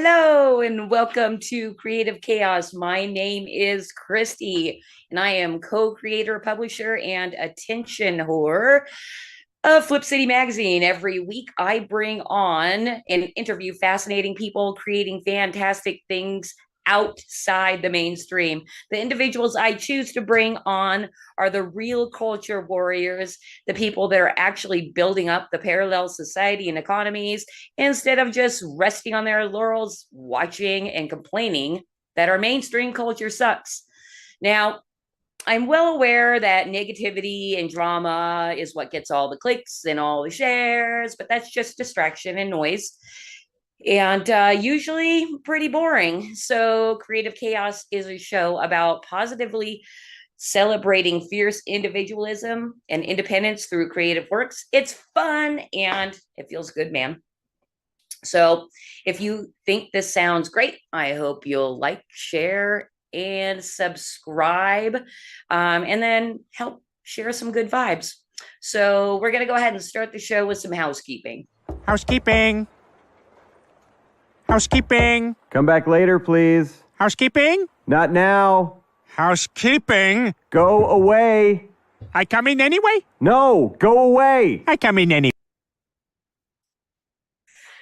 Hello and welcome to Creative Chaos. My name is Christy, and I am co-creator, publisher, and attention whore of Flip City Magazine. Every week, I bring on and interview fascinating people creating fantastic things outside the mainstream. The individuals I choose to bring on are the real culture warriors, the people that are actually building up the parallel society and economies instead of just resting on their laurels, watching and complaining that our mainstream culture sucks. Now, I'm well aware that negativity and drama is what gets all the clicks and all the shares, but that's just distraction and noise. And usually pretty boring. So, Creative Chaos is a show about positively celebrating fierce individualism and independence through creative works. It's fun and it feels good, man. So, if you think this sounds great, I hope you'll like, share, and subscribe, and then help share some good vibes. So, we're going to go ahead and start the show with some housekeeping. Housekeeping. Housekeeping. Come back later, please. Housekeeping. Not now. Housekeeping. Go away. I come in anyway? No, go away. I come in anyway.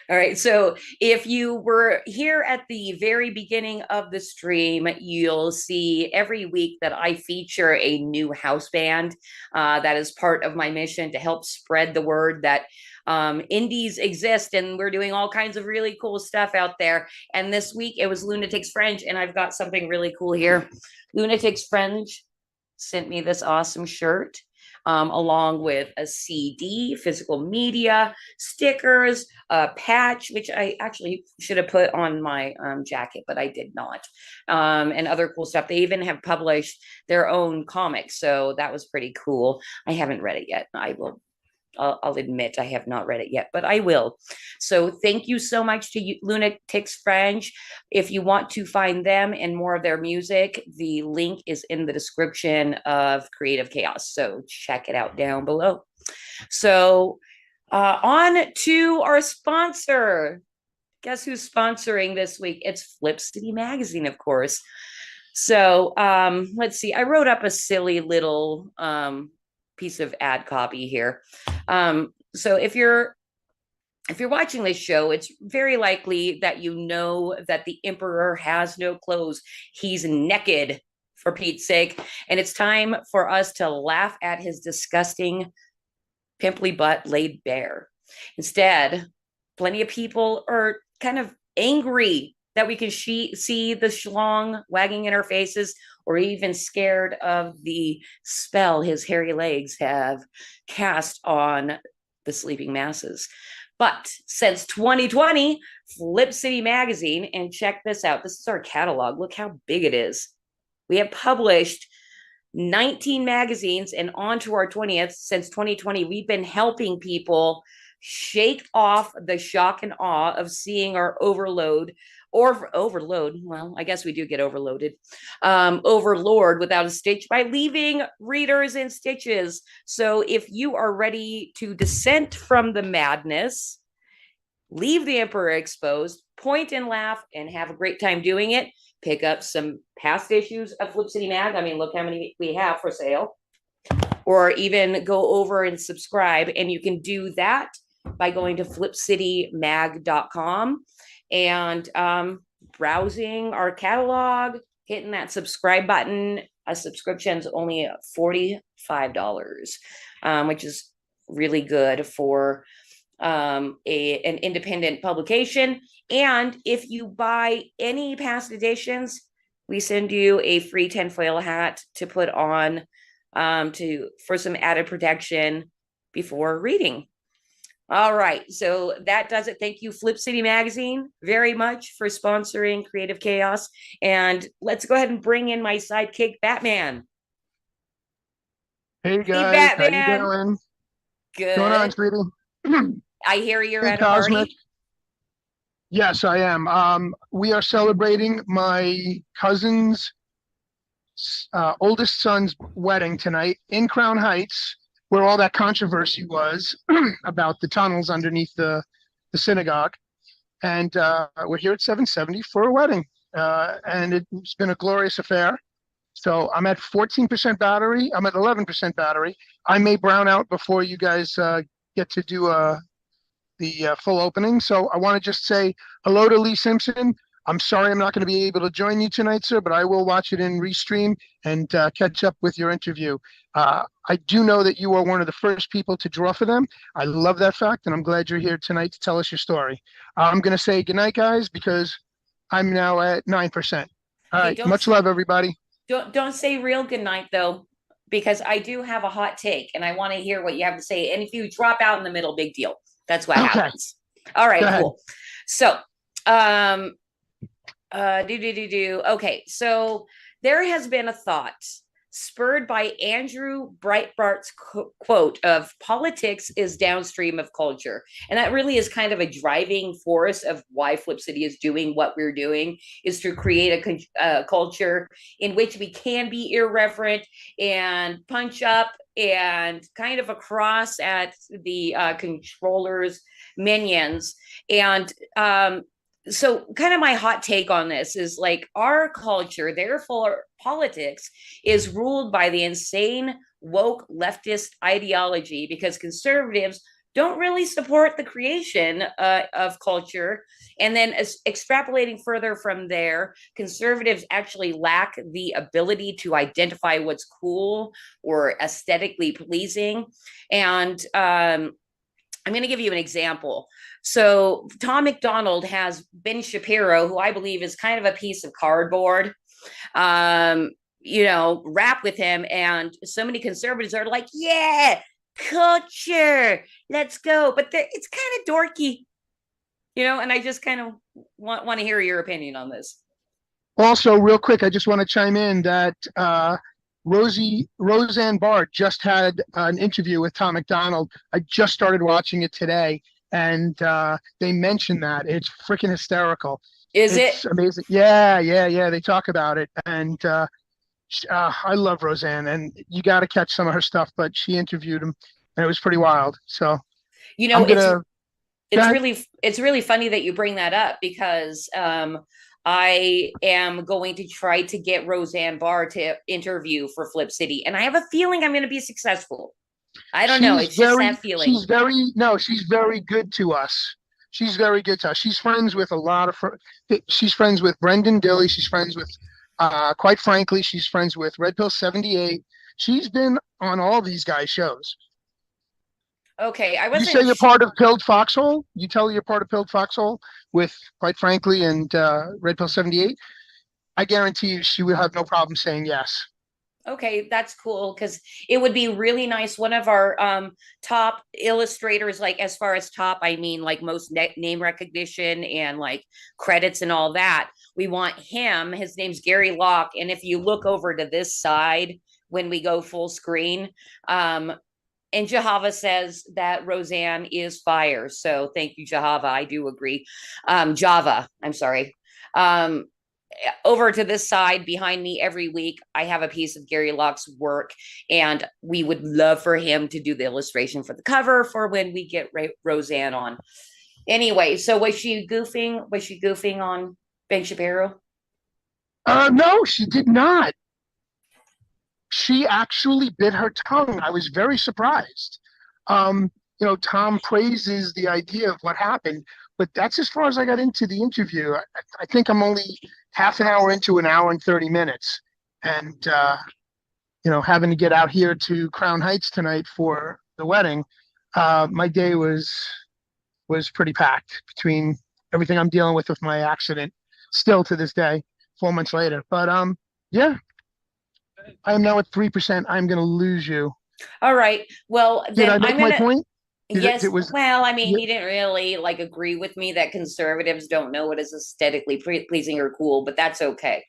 All right, so if you were here at the very beginning of the stream, you'll see every week that I feature a new house band. That is part of my mission to help spread the word that indies exist, and we're doing all kinds of really cool stuff out there. And this week it was LUNATICS FRINGE, and I've got something really cool here. LUNATICS FRINGE sent me this awesome shirt. Along with a CD, physical media, stickers, a patch, which I actually should have put on my jacket, but I did not, and other cool stuff. They even have published their own comics, so that was pretty cool. I haven't read it yet. I'll admit I have not read it yet, but I will. So thank you so much to LUNATICS FRINGE. If you want to find them and more of their music, the link is in the description of Creative Chaos. So check it out down below. So on to our sponsor. Guess who's sponsoring this week? It's Flip City Magazine, of course. So let's see. I wrote up a silly little piece of ad copy here. So if you're watching this show, it's very likely that you know that the emperor has no clothes. He's naked, for Pete's sake. And it's time for us to laugh at his disgusting pimply butt laid bare. Instead, plenty of people are kind of angry that we can see the schlong wagging in our faces, or even scared of the spell his hairy legs have cast on the sleeping masses. But since 2020, Flip City Magazine, and check this out, this is our catalog. Look how big it is. We have published 19 magazines, and on to our 20th. Since 2020, we've been helping people shake off the shock and awe of seeing our overload. Well, I guess we do get overloaded, overlord without a stitch by leaving readers in stitches. So if you are ready to dissent from the madness, leave the emperor exposed, point and laugh, and have a great time doing it, pick up some past issues of Flip City Mag. I mean, look how many we have for sale. Or even go over and subscribe. And you can do that by going to flipcitymag.com and browsing our catalog, hitting that subscribe button. A subscription is only $45, which is really good for an independent publication. And if you buy any past editions, we send you a free tinfoil hat to put on for some added protection before reading. All right, so that does it. Thank you, Flip City Magazine, very much for sponsoring Creative Chaos. And let's go ahead and bring in my sidekick, Batman. Hey guys, hey, how you doing? Good. What's going on, sweetie? I hear you're Hey, at a party. Yes, I am. We are celebrating my cousin's oldest son's wedding tonight in Crown Heights, where all that controversy was about the tunnels underneath the synagogue. and we're here at 770 for a wedding. And it's been a glorious affair. So I'm at 14% battery. I'm at 11% battery. I may brown out before you guys get to do the full opening. So I want to just say hello to Lee Simpson. I'm sorry I'm not going to be able to join you tonight, sir, but I will watch it in restream and catch up with your interview. I do know that you are one of the first people to draw for them. I love that fact, and I'm glad you're here tonight to tell us your story. I'm going to say goodnight, guys, because I'm now at 9%. All Hey, right. Much love, everybody. don't say real good night though, because I do have a hot take and I want to hear what you have to say. And if you drop out in the middle, big deal. That's what happens. All right, cool. So, okay, so there has been a thought spurred by Andrew Breitbart's quote of politics is downstream of culture. And that really is kind of a driving force of why Flip City is doing what we're doing, is to create a culture in which we can be irreverent and punch up and kind of across at the controllers' minions. And so kind of my hot take on this is like our culture, therefore politics, is ruled by the insane woke leftist ideology, because conservatives don't really support the creation of culture. And then extrapolating further from there, conservatives actually lack the ability to identify what's cool or aesthetically pleasing. And I'm going to give you an example. So Tom McDonald has Ben Shapiro, who I believe is kind of a piece of cardboard, rap with him. And so many conservatives are like, yeah, culture, let's go. But it's kind of dorky, and I just kind of want to hear your opinion on this. Also, real quick, I just want to chime in that Roseanne Barr just had an interview with Tom McDonald. I just started watching it today, and they mentioned that. It's freaking hysterical. It's amazing. Yeah. They talk about it, and I love Roseanne, and you got to catch some of her stuff. But she interviewed him, and it was pretty wild. So, it's really funny that you bring that up, because I am going to try to get Roseanne Barr to interview for Flip City, and I have a feeling I'm going to be successful. I don't know. It's just that feeling. She's very good to us. She's very good to us. She's friends with she's friends with Brendan Dilley. She's friends with, quite frankly, she's friends with Red Pill 78. She's been on all these guys' shows. Okay, I wasn't. You say you're part of Pilled Foxhole? You tell you're part of Pilled Foxhole with, quite frankly, and Red Pill 78? I guarantee you she would have no problem saying yes. Okay, that's cool, because it would be really nice. One of our top illustrators, like as far as top, I mean like most name recognition and like credits and all that. We want him. His name's Gary Locke. And if you look over to this side when we go full screen, and Jahava says that Roseanne is fire. So thank you, Jahava. I do agree. Java, I'm sorry. Over to this side behind me every week, I have a piece of Gary Locke's work, and we would love for him to do the illustration for the cover for when we get Roseanne on. Anyway, so was she goofing on Ben Shapiro? No, she did not. She actually bit her tongue. I was very surprised. Tom praises the idea of what happened, but that's as far as I got into the interview. I think I'm only half an hour into an hour and 30 minutes. And, having to get out here to Crown Heights tonight for the wedding, my day was pretty packed between everything I'm dealing with my accident still to this day, 4 months later. But, yeah. I am now at 3%. I'm going to lose you. All right. Well, did I make my point? Yes. Well, I mean, he didn't really agree with me that conservatives don't know what is aesthetically pleasing or cool, but that's okay.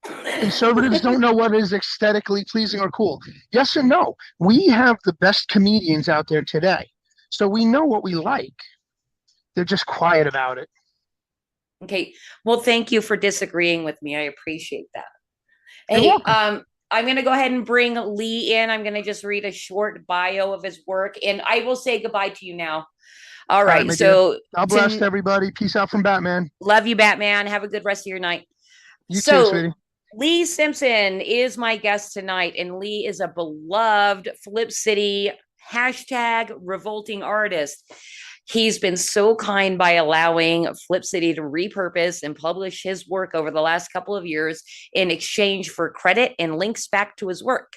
Conservatives don't know what is aesthetically pleasing or cool. Yes and no. We have the best comedians out there today, so we know what we like. They're just quiet about it. Okay. Well, thank you for disagreeing with me. I appreciate that. Hey, I'm going to go ahead and bring Lee in. I'm going to just read a short bio of his work, and I will say goodbye to you now. All right. my dear. So God bless everybody. Peace out from Batman. love you, Batman. Have a good rest of your night. You too, sweetie. Lee Simpson is my guest tonight, and Lee is a beloved Flip City #revolting artist. He's been so kind by allowing Flip City to repurpose and publish his work over the last couple of years in exchange for credit and links back to his work.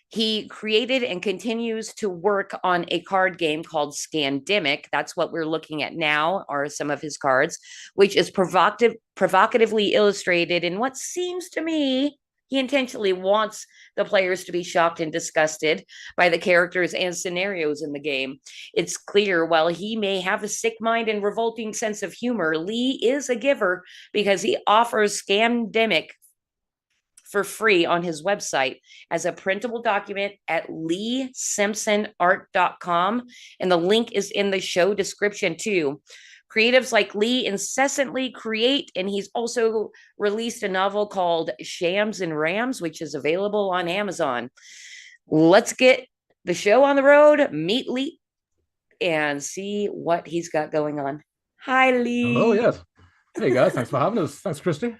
He created and continues to work on a card game called SCAMDEMIC. That's what we're looking at now, are some of his cards, which is provocatively illustrated in what seems to me he intentionally wants the players to be shocked and disgusted by the characters and scenarios in the game. It's clear while he may have a sick mind and revolting sense of humor, Lee is a giver because he offers SCAMDEMIC for free on his website as a printable document at leesimpsonart.com. And the link is in the show description too. Creatives like Lee incessantly create, and he's also released a novel called Shams and Rams, which is available on Amazon. Let's get the show on the road, meet Lee, and see what he's got going on. Hi, Lee. Oh, yes. Hey, guys. Thanks for having us. Thanks, Christy.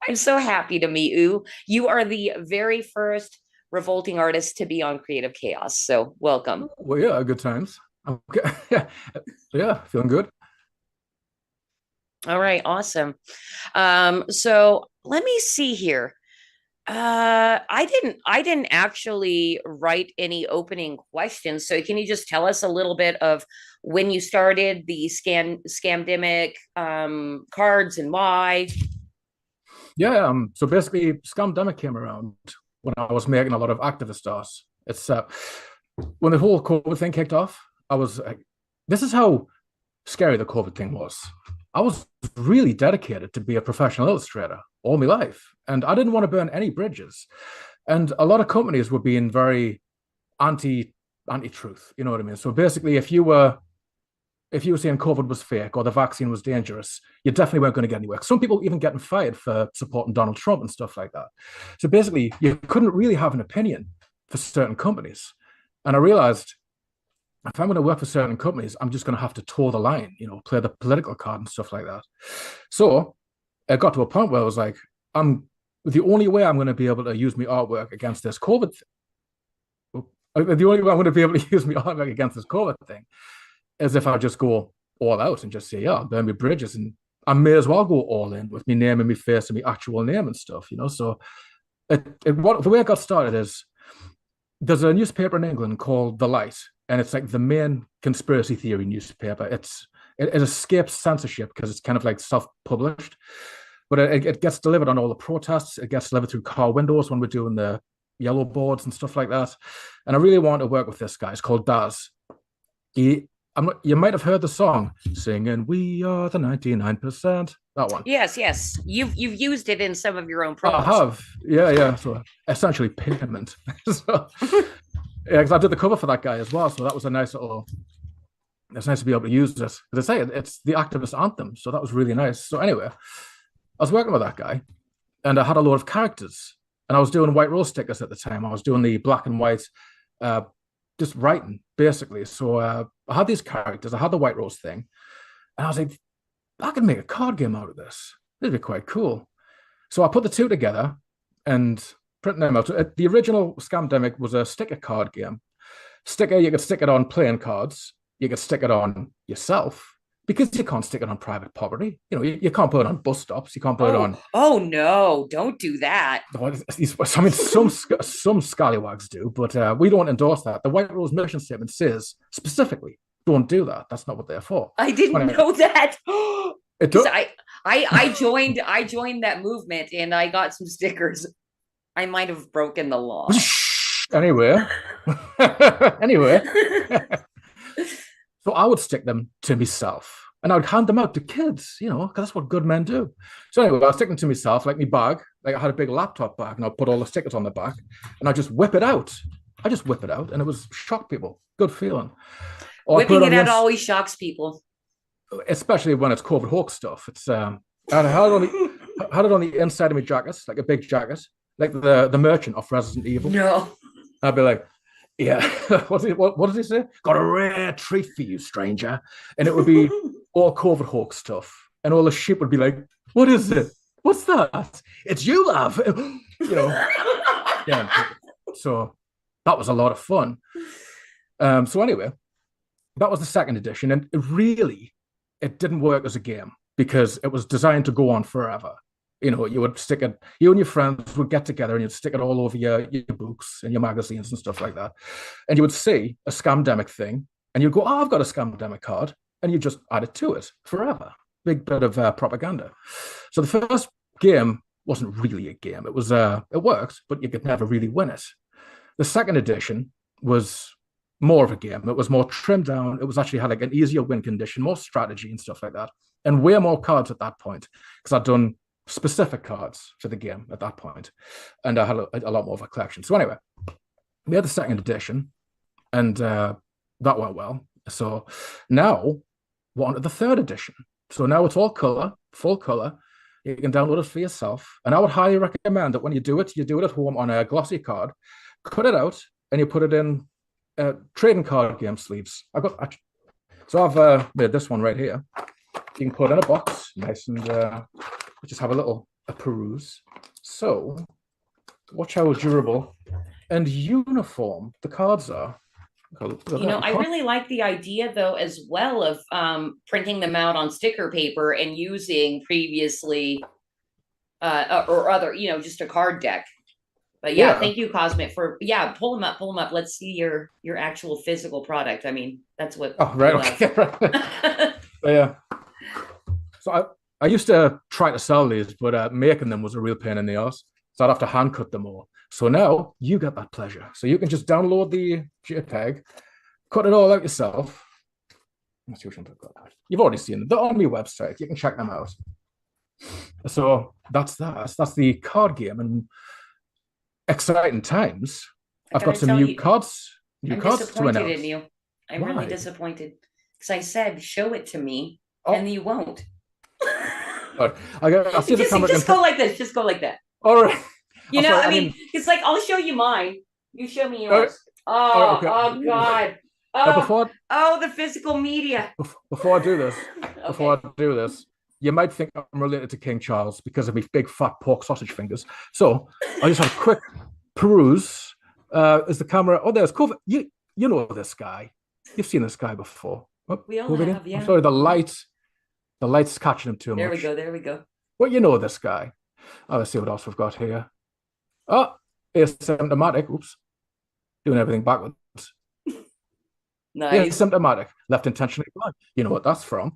I'm so happy to meet you. You are the very first revolting artist to be on Creative Chaos, so welcome. Well, yeah, good times. Okay. Yeah, feeling good. All right, awesome. So let me see here. I didn't actually write any opening questions. So can you just tell us a little bit of when you started the SCAMDEMIC cards and why? Yeah, so basically, SCAMDEMIC came around when I was making a lot of activist art. It's when the whole COVID thing kicked off, I was like, this is how scary the COVID thing was. I was really dedicated to be a professional illustrator all my life, and I didn't want to burn any bridges. And a lot of companies were being very anti-truth, you know what I mean? So basically, if you were saying COVID was fake or the vaccine was dangerous, you definitely weren't going to get anywhere. Some people even getting fired for supporting Donald Trump and stuff like that. So basically, you couldn't really have an opinion for certain companies. And I realized if I'm going to work for certain companies, I'm just going to have to toe the line, you know, play the political card and stuff like that. So it got to a point where I was like, the only way I'm going to be able to use my artwork against this COVID thing is if I just go all out and just say, yeah, burn my bridges, and I may as well go all in with my name and my face and my actual name and stuff, you know. So the way I got started is there's a newspaper in England called The Light, and it's like the main conspiracy theory newspaper. It escapes censorship because it's kind of like self-published, but it gets delivered on all the protests. It gets delivered through car windows when we're doing the yellow boards and stuff like that. And I really want to work with this guy. It's called Daz. You might have heard the song singing "We Are the 99%." That one. Yes. You've used it in some of your own promos. I have. Yeah. So essentially payment. So yeah, because I did the cover for that guy as well. So that was a nice little. It's nice to be able to use this. As I say, it's the activist anthem. So that was really nice. So anyway, I was working with that guy, and I had a lot of characters, and I was doing white rose stickers at the time. I was doing the black and white, just writing basically. So I had these characters. I had the white rose thing, and I was like, I can make a card game out of this. This would be quite cool. So I put the two together and printed them out. The original SCAMDEMIC was a sticker card game. You could stick it on playing cards. You could stick it on yourself because you can't stick it on private property. You know, you can't put it on bus stops. You can't put it on. Oh no! Don't do that. I mean, some scallywags do, but we don't endorse that. The White Rose mission statement says specifically, don't do that. That's not what they're for. I didn't know that. It does. I joined that movement and I got some stickers. I might have broken the law. Anyway. So I would stick them to myself and I would hand them out to kids, you know, because that's what good men do. So anyway, I was sticking them to myself, like my bag. Like I had a big laptop bag and I'd put all the stickers on the back and I just whip it out. And it was shock people. Good feeling. Whipping it out always shocks people. Especially when it's COVID hoax stuff. It's I had it on the inside of my jacket, like a big jacket, like the merchant of Resident Evil. No. I'd be like, Yeah. What does he say? Got a rare treat for you, stranger. And it would be all COVID Hawk stuff. And all the sheep would be like, what is it? What's that? It's you, love. You know. Yeah. So that was a lot of fun. So anyway, that was the second edition. And it didn't work as a game because it was designed to go on forever. You know, you would stick it, you and your friends would get together and you'd stick it all over your books and your magazines and stuff like that. And you would see a Scamdemic thing and you'd go, oh, I've got a Scamdemic card. And you just add it to it forever. Big bit of propaganda. So the first game wasn't really a game. It was, it worked, but you could never really win it. The second edition was more of a game. It was more trimmed down. It was actually had like an easier win condition, more strategy and stuff like that. And way more cards at that point because I'd done specific cards for the game at that point, and I had a lot more of a collection. So anyway, we had the second edition, and that went well. So now we're on to the third edition. So now it's all color, full color. You can download it for yourself, and I would highly recommend that when you do it at home on a glossy card, cut it out, and you put it in trading card game sleeves. I've made this one right here. You can put it in a box, nice and. Just have a peruse. So, watch how durable and uniform the cards are. I really like the idea, though, as well of printing them out on sticker paper and using previously or other, just a card deck. But yeah, thank you, Cosmic, for pull them up. Let's see your actual physical product. I mean, that's what. Oh, right. Okay. Right. Yeah. So I used to try to sell these, but making them was a real pain in the ass. So I'd have to hand cut them all. So now you get that pleasure. So you can just download the JPEG, cut it all out yourself. Let's see which ones I've got. You've already seen them. They're on my website. You can check them out. So that's that. That's the card game and exciting times. I've got some new cards. I'm disappointed in you. I'm really disappointed because I said show it to me, and you won't. I'll see the camera. Just go like this. Just go like that. All right. I mean, it's like I'll show you mine. You show me yours. Oh God. The physical media. Before I do this, you might think I'm related to King Charles because of my big fat pork sausage fingers. So I just have a quick peruse. Is the camera? Oh, there's COVID. You know this guy. You've seen this guy before. We all have. Yeah. I'm sorry, the light's catching him too much. There we go. Well, you know this guy. Oh, let's see what else we've got here. Oh, asymptomatic. Oops. Doing everything backwards. Nice. Asymptomatic. Left intentionally blind. You know what that's from?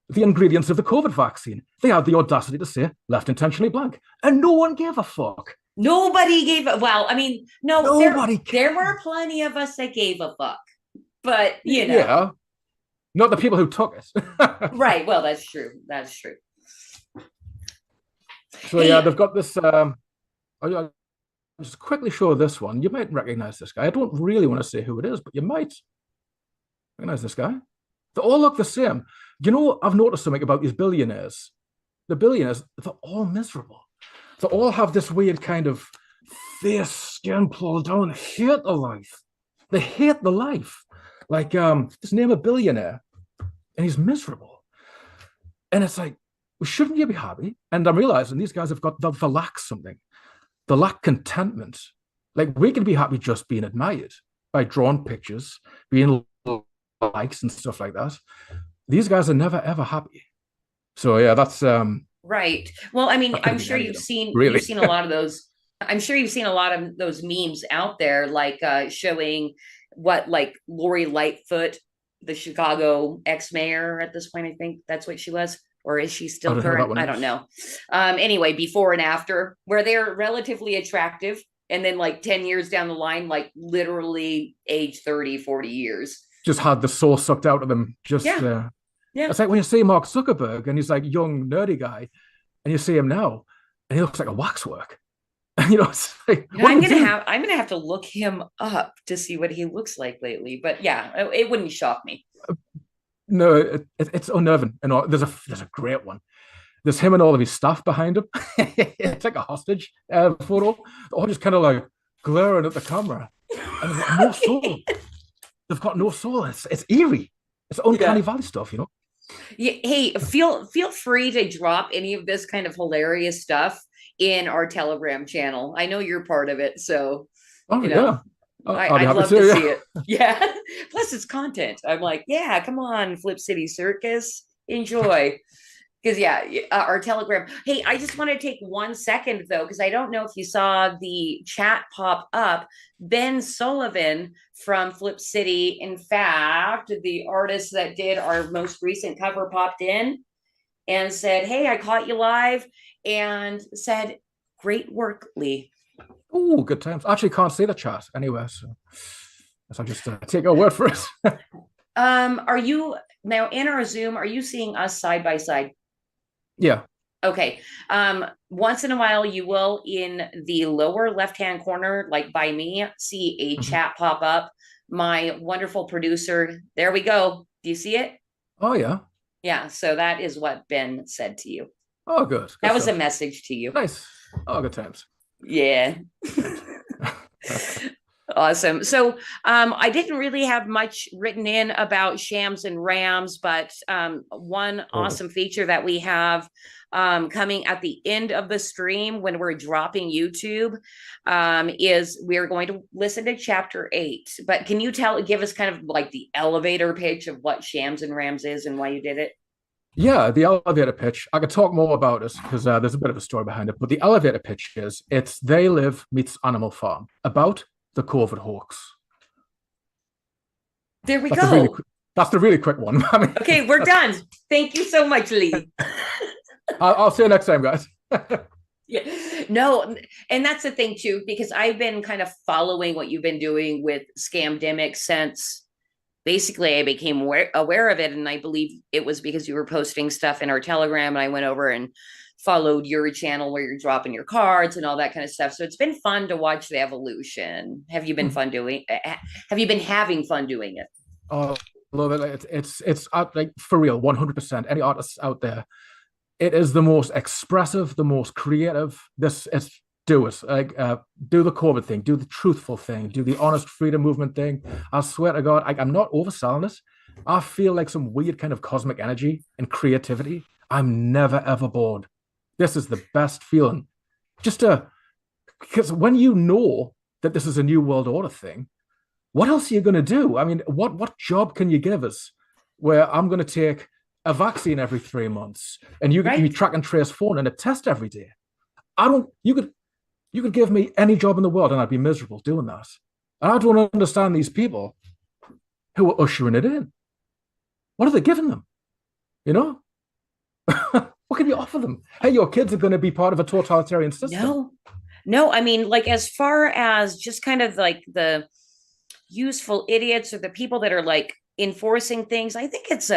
The ingredients of the COVID vaccine. They had the audacity to say left intentionally blank. And no one gave a fuck. Nobody gave a... Well, I mean, no. Nobody there were plenty of us that gave a fuck. But, Yeah. Not the people who took it. Right. Well, that's true. So yeah, they've got this. I'll just quickly show this one. You might recognize this guy. I don't really want to say who it is, but you might recognize this guy. They all look the same. I've noticed something about these billionaires. The billionaires, they're all miserable. They all have this weird kind of face, skin pulled down. They hate the life. They hate the life. Like, just name a billionaire, and he's miserable. And it's like, well, shouldn't you be happy? And I'm realizing these guys they lack something. They lack contentment. Like, we can be happy just being admired by drawn pictures, being likes and stuff like that. These guys are never, ever happy. So, yeah, that's... Right. Well, I mean, I'm sure you've seen a lot of those. I'm sure you've seen a lot of those memes out there, like showing... like Lori Lightfoot, the Chicago ex-mayor at this point, I think that's what she was, or is she still current? I don't know. Anyway, before and after, where they're relatively attractive, and then like 10 years down the line, like literally age 30, 40 years. Just had the soul sucked out of them. Yeah. It's like when you see Mark Zuckerberg and he's like young, nerdy guy, and you see him now, and he looks like a waxwork. It's like, I'm gonna have to look him up to see what he looks like lately. But yeah, it wouldn't shock me. No, it's unnerving. And there's a great one. There's him and all of his staff behind him. It's like a hostage photo. All just kind of like glaring at the camera, and they've got no soul. They've got no soul. It's eerie. It's uncanny valley stuff, you know. Yeah, hey, feel free to drop any of this kind of hilarious stuff in our Telegram channel. I know you're part of it, so Oh you yeah. know, I'll be I'd happy love to yeah. see it. Yeah. Plus, it's content. I'm like, yeah, come on, Flip City Circus, enjoy. Because our Telegram. Hey, I just want to take 1 second though, because I don't know if you saw the chat pop up. Ben Sullivan from Flip City, in fact, the artist that did our most recent cover, popped in and said, "Hey, I caught you live," and said, "Great work, Lee." Oh, good times. I actually can't see the chat anyway, so I'll just take your word for it. Are you now in our Zoom? Are you seeing us side by side? Yeah. Okay. Once in a while, you will, in the lower left-hand corner, like by me, see a chat pop up. My wonderful producer, there we go. Do you see it? Oh yeah. Yeah. So that is what Ben said to you. Oh, good. That was stuff. a message to you. Nice. Oh, good times. Yeah. Awesome. So I didn't really have much written in about shams and rams, but one awesome feature that we have coming at the end of the stream when we're dropping YouTube is we're going to listen to chapter 8. But can you give us kind of like the elevator pitch of what shams and rams is and why you did it? Yeah, the elevator pitch. I could talk more about it because there's a bit of a story behind it. But the elevator pitch is it's They Live meets Animal Farm about the COVID hoax. There we go. That's the really quick one. I mean, okay, we're done. Thank you so much, Lee. I'll see you next time, guys. Yeah, no, and that's the thing too, because I've been kind of following what you've been doing with Scamdemic since basically I became aware of it. And I believe it was because you were posting stuff in our Telegram, and I went over and followed your channel where you're dropping your cards and all that kind of stuff. So it's been fun to watch the evolution. Have you been have you been having fun doing it? Oh, love it. It's like for real, 100%. Any artists out there, it is the most expressive, the most creative. Do it. Like, do the COVID thing, do the truthful thing, do the honest freedom movement thing. I swear to God, I'm not overselling it. I feel like some weird kind of cosmic energy and creativity. I'm never ever bored. This is the best feeling. Because when you know that this is a new world order thing, what else are you going to do? I mean, what job can you give us where I'm going to take a vaccine every 3 months and you track and trace phone and a test every day? You could give me any job in the world and I'd be miserable doing that. And I don't understand these people who are ushering it in. What are they giving them? You know? What can you offer them? Hey, your kids are going to be part of a totalitarian system. No. I mean, like, as far as just kind of like the useful idiots or the people that are like enforcing things, I think it's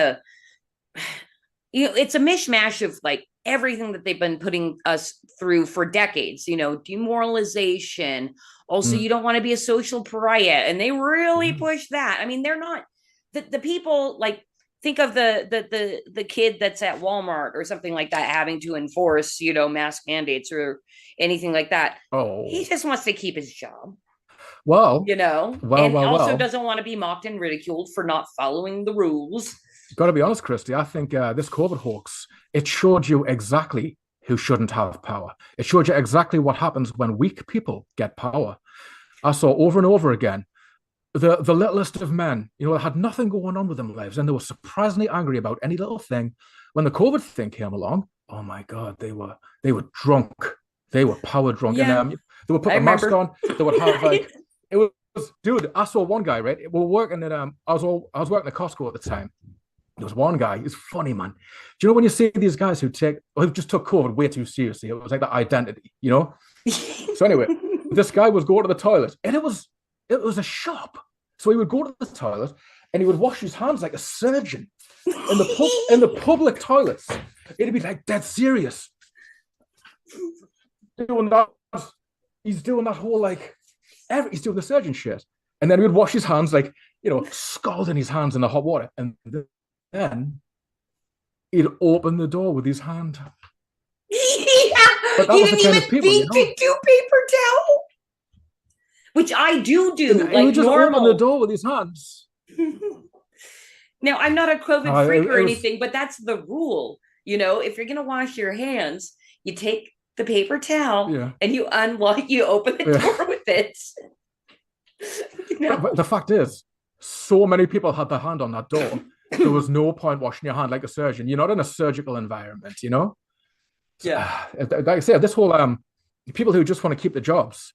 it's a mishmash of like everything that they've been putting us through for decades, demoralization. Also, you don't want to be a social pariah. And they really push that. I mean, they're not the people, like, think of the kid that's at Walmart or something like that having to enforce, mask mandates or anything like that. Oh, he just wants to keep his job. Well, also doesn't want to be mocked and ridiculed for not following the rules. Got to be honest, Christy. I think this COVID hoax, it showed you exactly who shouldn't have power. It showed you exactly what happens when weak people get power. I saw over and over again the littlest of men, had nothing going on with their lives, and they were surprisingly angry about any little thing. When the COVID thing came along, oh my God, they were drunk. They were power drunk. Yeah, and they would put a mask on. They would have like it was, dude. I saw one guy, right? We were working at I was working at Costco at the time. There was one guy. He's funny, man. Do you know when you see these guys who just took COVID way too seriously? It was like that identity, So anyway, this guy was going to the toilet, and it was a shop. So he would go to the toilet and he would wash his hands like a surgeon in the public toilets. It'd be like dead serious. Doing that, he's doing that whole he's doing the surgeon shit, and then he would wash his hands like scalding his hands in the hot water, and then he'd open the door with his hand. But that he didn't even think to do paper towel. which I do He like would just normal. open the door with his hands. Now, I'm not a COVID freak or It was- anything, but that's the rule. You know, if you're going to wash your hands, you take the paper towel Yeah. and you unlock, you open the Yeah. door with it. You know? But the fact is, so many people had their hand on that door. There was no point washing your hand like a surgeon. You're not in a surgical environment, you know? Yeah. Like I said, this whole people who just want to keep the jobs.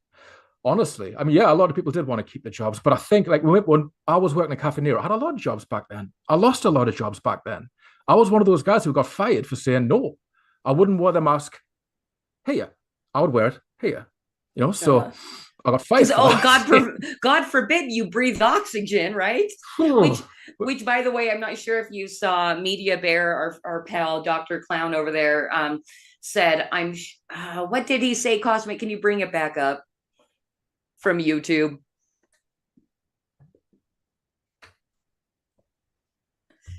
Honestly, I mean, yeah, a lot of people did want to keep the jobs, but I think like when I was working at Cafe Nero, I had a lot of jobs back then. I lost a lot of jobs back then. I was one of those guys who got fired for saying no. I wouldn't wear the mask here. I would wear it here. You know, so I got fired. God forbid you breathe oxygen, right? Which, by the way, I'm not sure if you saw Media Bear, our pal, Dr. Clown over there, said, what did he say, Cosmic? Can you bring it back up from YouTube?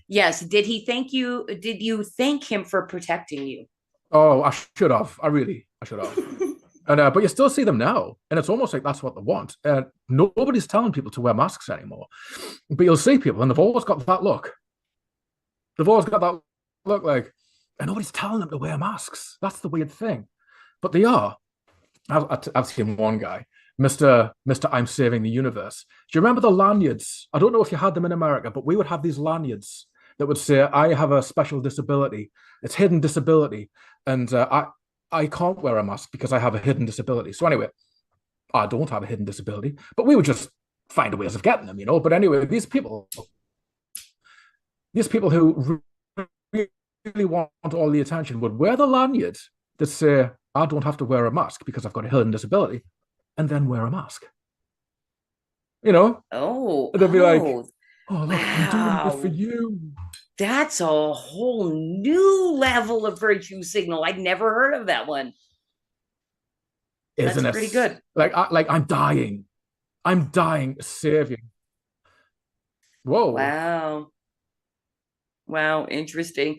Yes. Did he thank you? Did you thank him for protecting you? Oh, I should have. I should have. And but you still see them now, and it's almost like that's what they want. Nobody's telling people to wear masks anymore, but you'll see people, and they've always got that look. They've always got that look like, and nobody's telling them to wear masks. That's the weird thing, but they are. I've seen one guy, Mr. I'm saving the universe. Do you remember the lanyards? I don't know if you had them in America, but we would have these lanyards that would say, I have a special disability. It's hidden disability. And I can't wear a mask because I have a hidden disability. So anyway, I don't have a hidden disability, but we would just find ways of getting them, you know. But anyway, these people who really want all the attention would wear the lanyard that say, I don't have to wear a mask because I've got a hidden disability, and then wear a mask. You know? Oh. They'd be like, oh, look, I'm doing it for you. That's a whole new level of virtue signal. I'd never heard of that one. Isn't That's pretty good. Like I'm dying. I'm dying. Save you. Whoa. Wow. Interesting.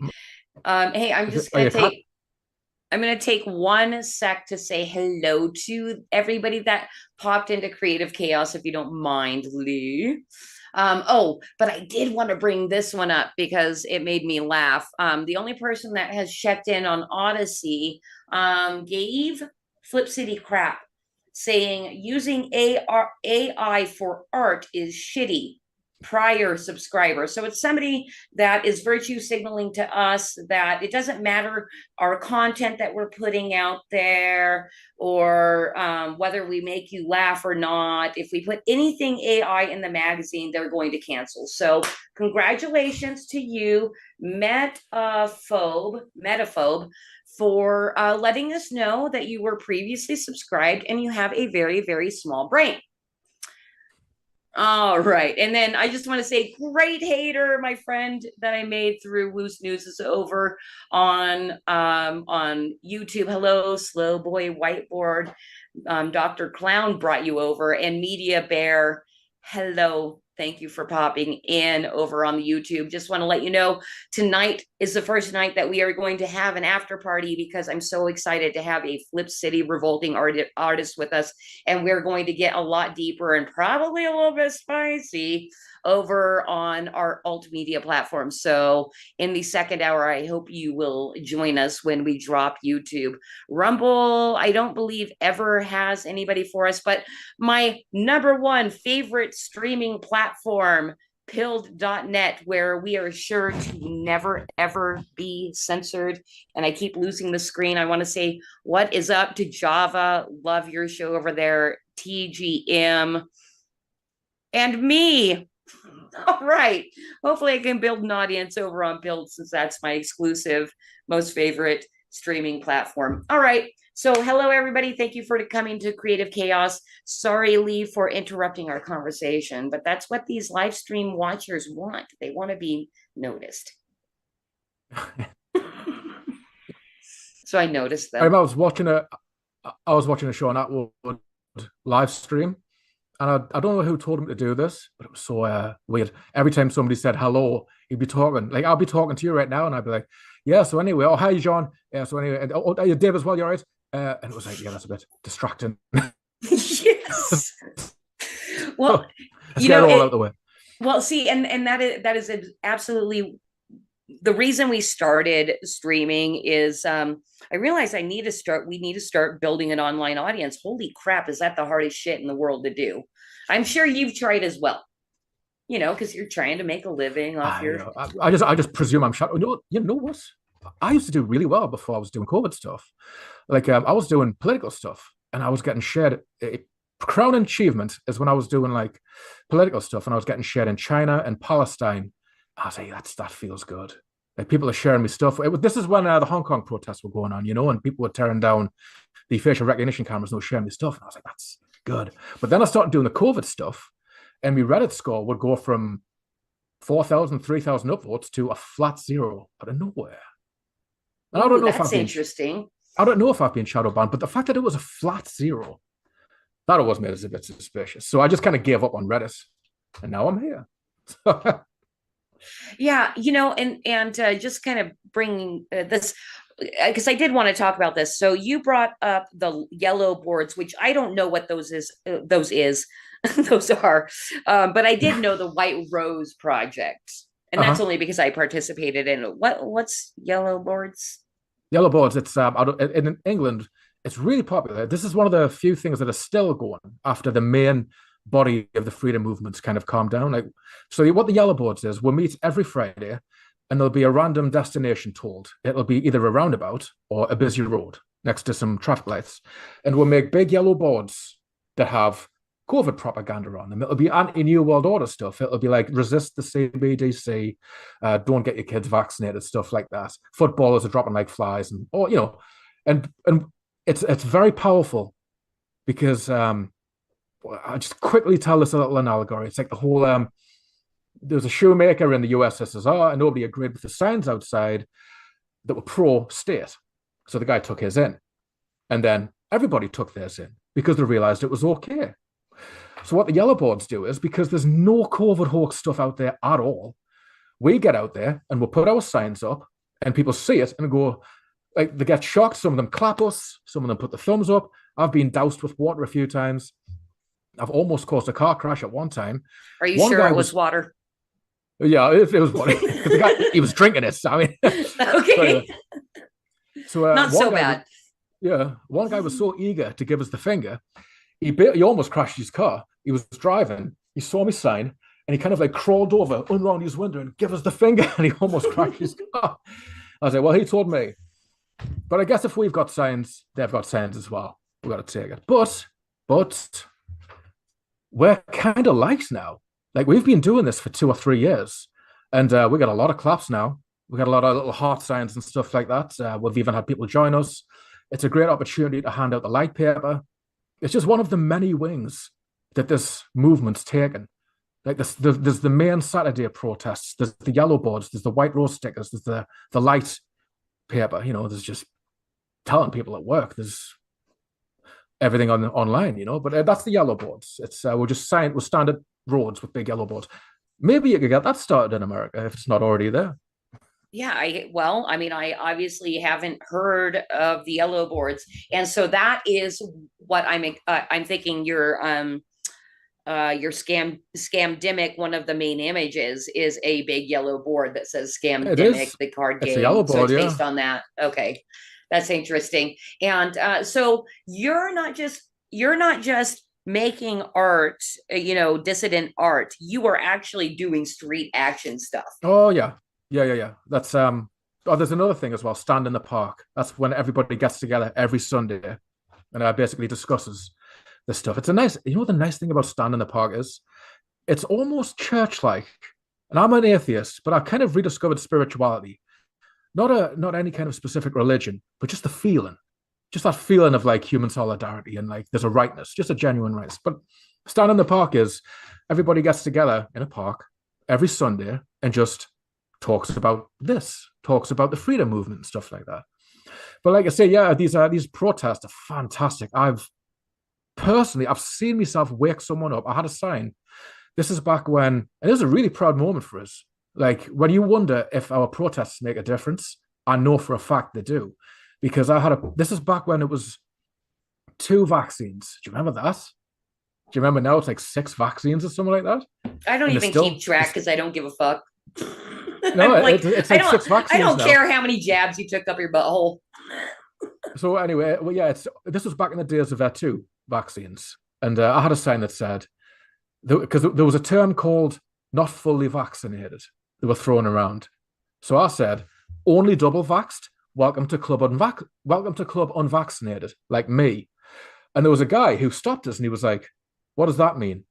Hey, I'm just gonna take 1 sec to say hello to everybody that popped into Creative Chaos, if you don't mind, Lee. But I did want to bring this one up because it made me laugh. The only person that has checked in on Odyssey gave Flip City crap, saying using AI for art is shitty. Prior subscriber. So it's somebody that is virtue signaling to us that it doesn't matter our content that we're putting out there, or whether we make you laugh or not. If we put anything AI in the magazine, they're going to cancel. So congratulations to you, Metaphobe, for letting us know that you were previously subscribed and you have a very, very small brain. All right. And then I just want to say, great hater, my friend that I made through Loose News is over on YouTube. Hello, Slow Boy Whiteboard. Dr. Clown brought you over, and Media Bear. Hello. Thank you for popping in over on the YouTube. Just want to let you know, tonight is the first night that we are going to have an after party, because I'm so excited to have a Flip City revolting artist with us. And we're going to get a lot deeper and probably a little bit spicy over on our alt media platform. So in the second hour, I hope you will join us when we drop YouTube. Rumble, I don't believe ever has anybody for us, but my #1 favorite streaming platform, pilled.net, where we are sure to never ever be censored. And I keep losing the screen. I want to say what is up to Java. Love your show over there. TGM and me. All right. Hopefully I can build an audience over on Build, since that's my exclusive, most favorite streaming platform. All right. So hello, everybody. Thank you for coming to Creative Chaos. Sorry, Lee, for interrupting our conversation, but that's what these live stream watchers want. They want to be noticed. So I noticed them. I was watching a show on Atwood live stream. And I don't know who told him to do this, but it was so weird. Every time somebody said hello, he'd be talking. Like, I'll be talking to you right now, and I'd be like, yeah, so anyway, oh, hi, John. Yeah, so anyway, and, oh, are you Dave as well? You're right. And it was like, yeah, that's a bit distracting. Yeah. Yes. Well, Let's you get know, it all out the way. well, see, and that is absolutely the reason we started streaming is I realized we need to start building an online audience. Holy crap, is that the hardest shit in the world to do? I'm sure you've tried as well, because you're trying to make a living off your. I just presume I'm shut. You know what? I used to do really well before I was doing COVID stuff. Like I was doing political stuff, and I was getting shared. Crowning achievement is when I was doing like political stuff, and I was getting shared in China and Palestine. I was like, that feels good. Like people are sharing me stuff. This is when the Hong Kong protests were going on, and people were tearing down the facial recognition cameras and they were sharing me stuff. And I was like, that's good. But then I started doing the COVID stuff, and my Reddit score would go from 4,000, 3,000 upvotes to a flat 0 out of nowhere. And I don't know if that's interesting. I don't know if I've been shadow banned, but the fact that it was a flat 0, that always made us a bit suspicious. So I just kind of gave up on Reddit, and now I'm here. Yeah, and just kind of bringing this, because I did want to talk about this. So you brought up the yellow boards, which I don't know what those are, but I did know the White Rose project, and that's only because I participated in it. What's yellow boards? Yellow boards. It's in England. It's really popular. This is one of the few things that are still going after the main body of the freedom movements kind of calmed down. Like, so what the yellow boards is, we'll meet every Friday, and there'll be a random destination told. It'll be either a roundabout or a busy road next to some traffic lights, and we'll make big yellow boards that have COVID propaganda on them. It'll be anti-New World Order stuff. It'll be like resist the CBDC, don't get your kids vaccinated, stuff like that. Footballers are dropping like flies, and it's very powerful because I'll just quickly tell this a little an allegory. It's like the whole there was a shoemaker in the USSR, and nobody agreed with the signs outside that were pro-state. So the guy took his in, and then everybody took theirs in because they realized it was okay. So what the yellow boards do is, because there's no COVID hoax stuff out there at all, we get out there and we'll put our signs up, and people see it and go, like, they get shocked. Some of them clap us, some of them put the thumbs up. I've been doused with water a few times. I've almost caused a car crash at one time. Are you sure it was water? Yeah, it was water. The guy, he was drinking it. I mean, okay. So not so bad. One guy was so eager to give us the finger, he almost crashed his car. He was driving, he saw me sign, and he kind of like crawled over, unwound his window, and give us the finger, and he almost crashed his car. I was like, well, he told me. But I guess if we've got signs, they've got signs as well. We've got to take it. But we're kind of liked now. Like, we've been doing this for 2 or 3 years, and we got a lot of claps now. We got a lot of little heart signs and stuff like that. We've even had people join us. It's a great opportunity to hand out the light paper. It's just one of the many wings that this movement's taken. Like, there's the main Saturday protests, there's the yellow boards, there's the White Rose stickers, there's the light paper. There's just telling people at work. There's everything online, But that's the yellow boards. It's we're standard roads with big yellow boards. Maybe you could get that started in America if it's not already there. Yeah, I obviously haven't heard of the yellow boards, and so that is what I'm thinking. Your SCAMDEMIC, one of the main images is a big yellow board that says SCAMDEMIC, the card game. It's a yellow board, so it's based on that. Okay, that's interesting. And so you're not just making art, dissident art. You are actually doing street action stuff. Oh yeah. That's there's another thing as well. Stand in the Park. That's when everybody gets together every Sunday and basically discusses this stuff. It's a nice, the nice thing about Stand in the Park is it's almost church-like. And I'm an atheist, but I've kind of rediscovered spirituality. Not any kind of specific religion, but just the feeling. Just that feeling of like human solidarity and like there's a rightness, just a genuine rightness. But Stand in the Park is everybody gets together in a park every Sunday and just talks about the freedom movement and stuff like that. But like I say, yeah, these protests are fantastic. I've seen myself wake someone up. I had a sign. This is back when, and it was a really proud moment for us. Like, when you wonder if our protests make a difference, I know for a fact they do. Because this is back when it was 2 vaccines. Do you remember that? Do you remember now? It's like 6 vaccines or something like that. I don't And even still, keep track because I don't give a fuck. no, Like, it's I like don't 6 vaccines I don't now. care how many jabs you took up your butthole. So anyway, well, yeah, this was back in the days of two vaccines, and I had a sign that said, because there was a term called "not fully vaccinated" they were thrown around. So I said, "Only double vaxxed. Welcome to club unvaccinated, like me." And there was a guy who stopped us, and he was like, "What does that mean?"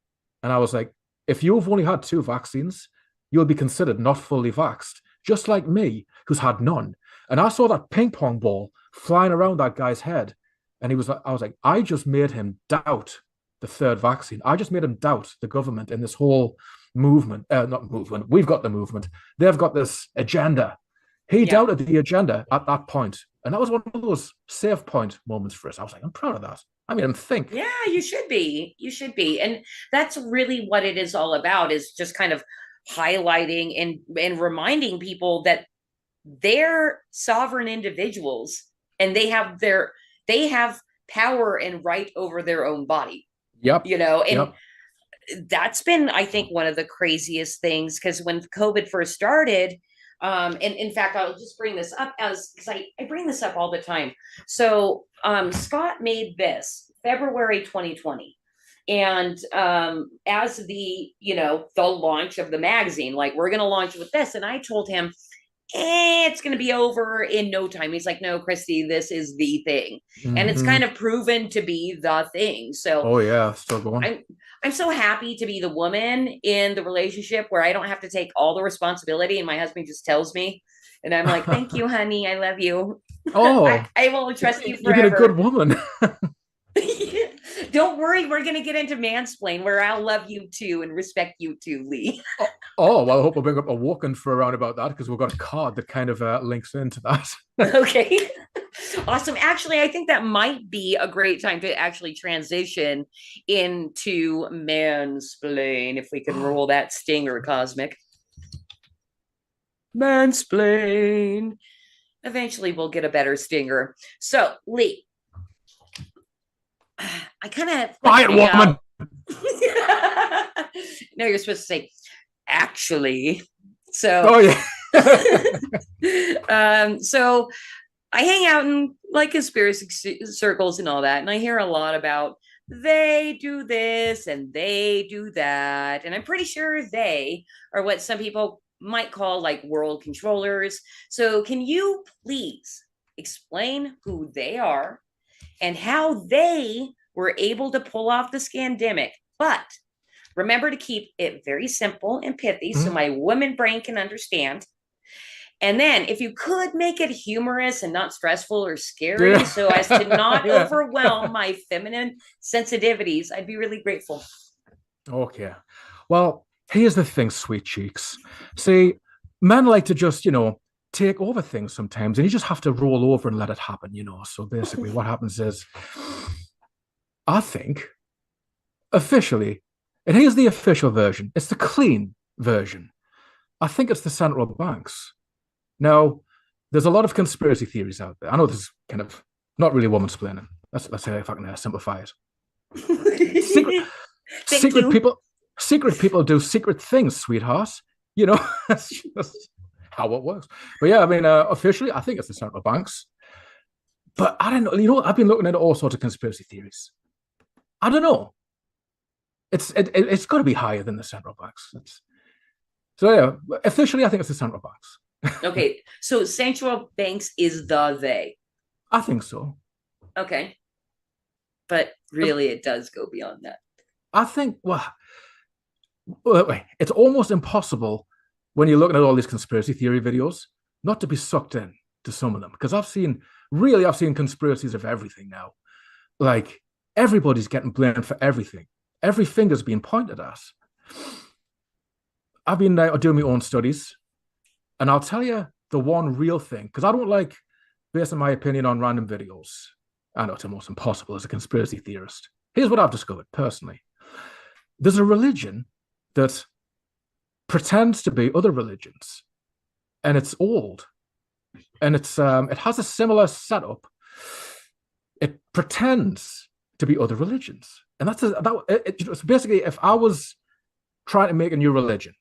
And I was like, "If you've only had 2 vaccines, you'll be considered not fully vaxxed, just like me, who's had none." And I saw that ping pong ball flying around that guy's head. And I was like, I just made him doubt the 3rd vaccine. I just made him doubt the government in this whole movement. Not movement. We've got the movement. They've got this agenda. He doubted the agenda at that point. And that was one of those save point moments for us. I was like, I'm proud of that. I made him think. Yeah, you should be. You should be. And that's really what it is all about, is just kind of highlighting and reminding people that they're sovereign individuals and they have power and right over their own body. Yep. And that's been, I think, one of the craziest things, because when COVID first started, and in fact, I'll just bring this up because I bring this up all the time. So Scott made this February 2020. And as the launch of the magazine, like, we're going to launch with this. And I told him, it's going to be over in no time. He's like, no, Christy, this is the thing. Mm-hmm. And it's kind of proven to be the thing. So, oh yeah, still going. I'm so happy to be the woman in the relationship where I don't have to take all the responsibility and my husband just tells me. And I'm like, thank you, honey. I love you. Oh, I will trust you forever. You've been a good woman. Don't worry, we're going to get into mansplain, where I'll love you too and respect you too, Lee. Oh, well, I hope we'll bring up a walk-in for around about that, because we've got a card that kind of links into that. Okay. Awesome. Actually, I think that might be a great time to actually transition into mansplain, if we can roll that stinger, Cosmic. Mansplain. Eventually, we'll get a better stinger. So, Lee, I kind of quiet woman. No, you're supposed to say actually. So, oh yeah. So I hang out in like conspiracy circles and all that, and I hear a lot about they do this and they do that, and I'm pretty sure they are what some people might call like world controllers. So can you please explain who they are and how they were able to pull off the scandemic? But remember to keep it very simple and pithy so my woman brain can understand. And then if you could make it humorous and not stressful or scary so as to not overwhelm my feminine sensitivities, I'd be really grateful. Okay. Well, here's the thing, sweet cheeks. See, men like to just, take over things sometimes, and you just have to roll over and let it happen, So basically what happens is, I think, officially, and here's the official version, it's the clean version. I think it's the central banks. Now, there's a lot of conspiracy theories out there. I know this is kind of not really woman-splaining. Let's say if I can simplify it. Secret people do secret things, sweetheart. That's just how it works. But yeah, I mean, officially, I think it's the central banks. But I don't know. I've been looking at all sorts of conspiracy theories. I don't know. It's got to be higher than the central banks. So yeah, officially, I think it's the central banks. Okay, so central banks is the they. I think so. Okay. But really, it does go beyond that. I think, it's almost impossible when you're looking at all these conspiracy theory videos not to be sucked in to some of them. Because I've seen conspiracies of everything now. Like, everybody's getting blamed for everything. Every finger's being pointed at. I've been doing my own studies. And I'll tell you the one real thing, because I don't like basing my opinion on random videos. I know it's almost impossible as a conspiracy theorist. Here's what I've discovered personally. There's a religion that pretends to be other religions, and it's old, and it has a similar setup. It pretends to be other religions. And it's basically, if I was trying to make a new religion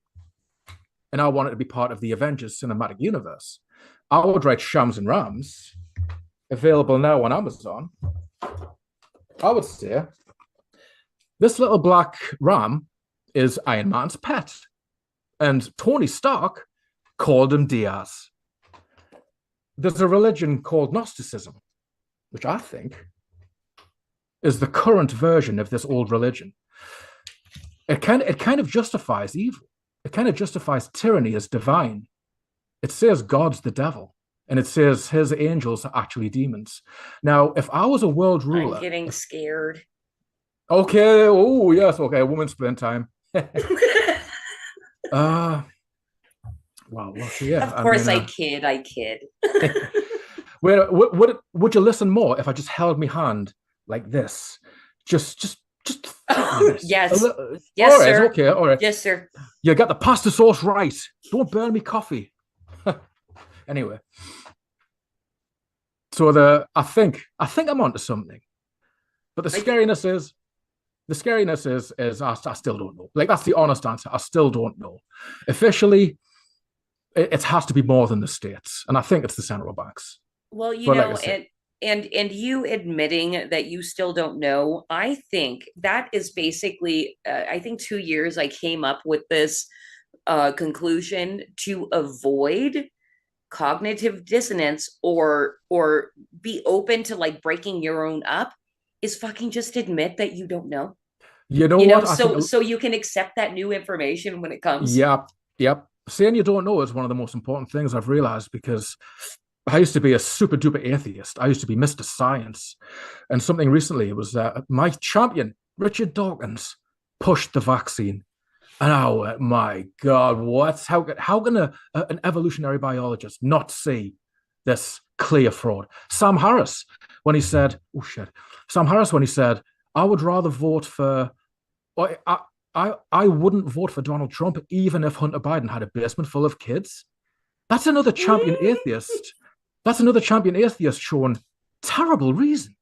and I wanted to be part of the Avengers cinematic universe, I would write Shams and Rams, available now on Amazon. I would say this little black ram is Iron Man's pet, and Tony Stark called him Diaz. There's a religion called Gnosticism, which I think is the current version of this old religion. It kind of justifies evil. It kind of justifies tyranny as divine. It says God's the devil, and it says his angels are actually demons. Now, if I was a world ruler... I'm getting scared. Okay, oh, yes, okay, woman's splint time. Well, yeah. Of course, I kid. Would you listen more if I just held my hand like this? Just Yes. Yes, all right, sir. Okay, all right. Yes, sir. You got the pasta sauce right. Don't burn me coffee. Anyway. So I think I'm onto something. But the scariness is I still don't know. Like, that's the honest answer. I still don't know. Officially, it has to be more than the states, and I think it's the central banks. Well, you But know, like I said, and you admitting that you still don't know, I think that is basically, I think 2 years I came up with this conclusion to avoid cognitive dissonance or be open to like breaking your own up, is fucking just admit that you don't know. You know what? So you can accept that new information when it comes. Yep. Saying you don't know is one of the most important things I've realized, because I used to be a super duper atheist. I used to be Mr. Science. And something recently was my champion, Richard Dawkins, pushed the vaccine. And I went, my God, how can an evolutionary biologist not see this clear fraud? Sam Harris, when he said, I would rather vote for, I wouldn't vote for Donald Trump even if Hunter Biden had a basement full of kids. That's another champion atheist. That's another champion atheist showing terrible reason.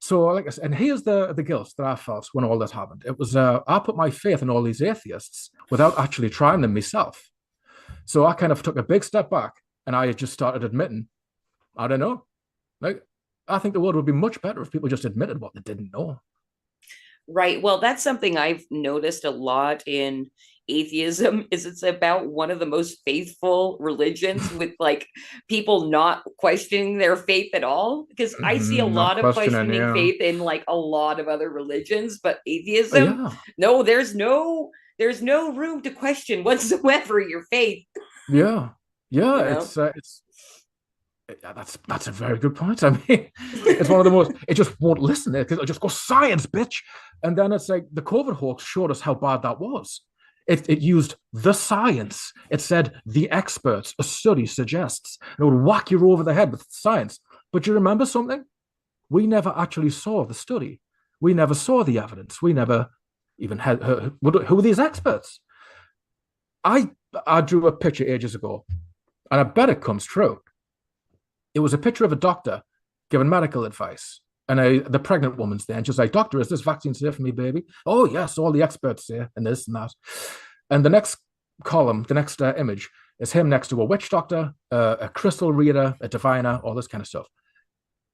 So, like I said, and here's the guilt that I felt when all this happened. It was I put my faith in all these atheists without actually trying them myself. So I kind of took a big step back, and I just started admitting, I don't know. Like, I think the world would be much better if people just admitted what they didn't know. Right. Well, that's something I've noticed a lot in atheism, is it's about one of the most faithful religions, with like people not questioning their faith at all. Because I see a lot of questioning faith in like a lot of other religions, but atheism, no, there's no room to question whatsoever your faith. Yeah. That's a very good point. I mean, it's one of the most, it just won't listen, because it'll just go science, bitch. And then it's like the COVID hoax showed us how bad that was. It used the science. It said the experts, a study suggests. And it would whack you over the head with science. But you remember something? We never actually saw the study. We never saw the evidence. We never even had, who are these experts? I drew a picture ages ago, and I bet it comes true. It was a picture of a doctor giving medical advice, and the pregnant woman's there, and she's like, "Doctor, is this vaccine safe for me, baby?" "Oh yes, all the experts say," and this and that. And the next column, the next image, is him next to a witch doctor, a crystal reader, a diviner, all this kind of stuff.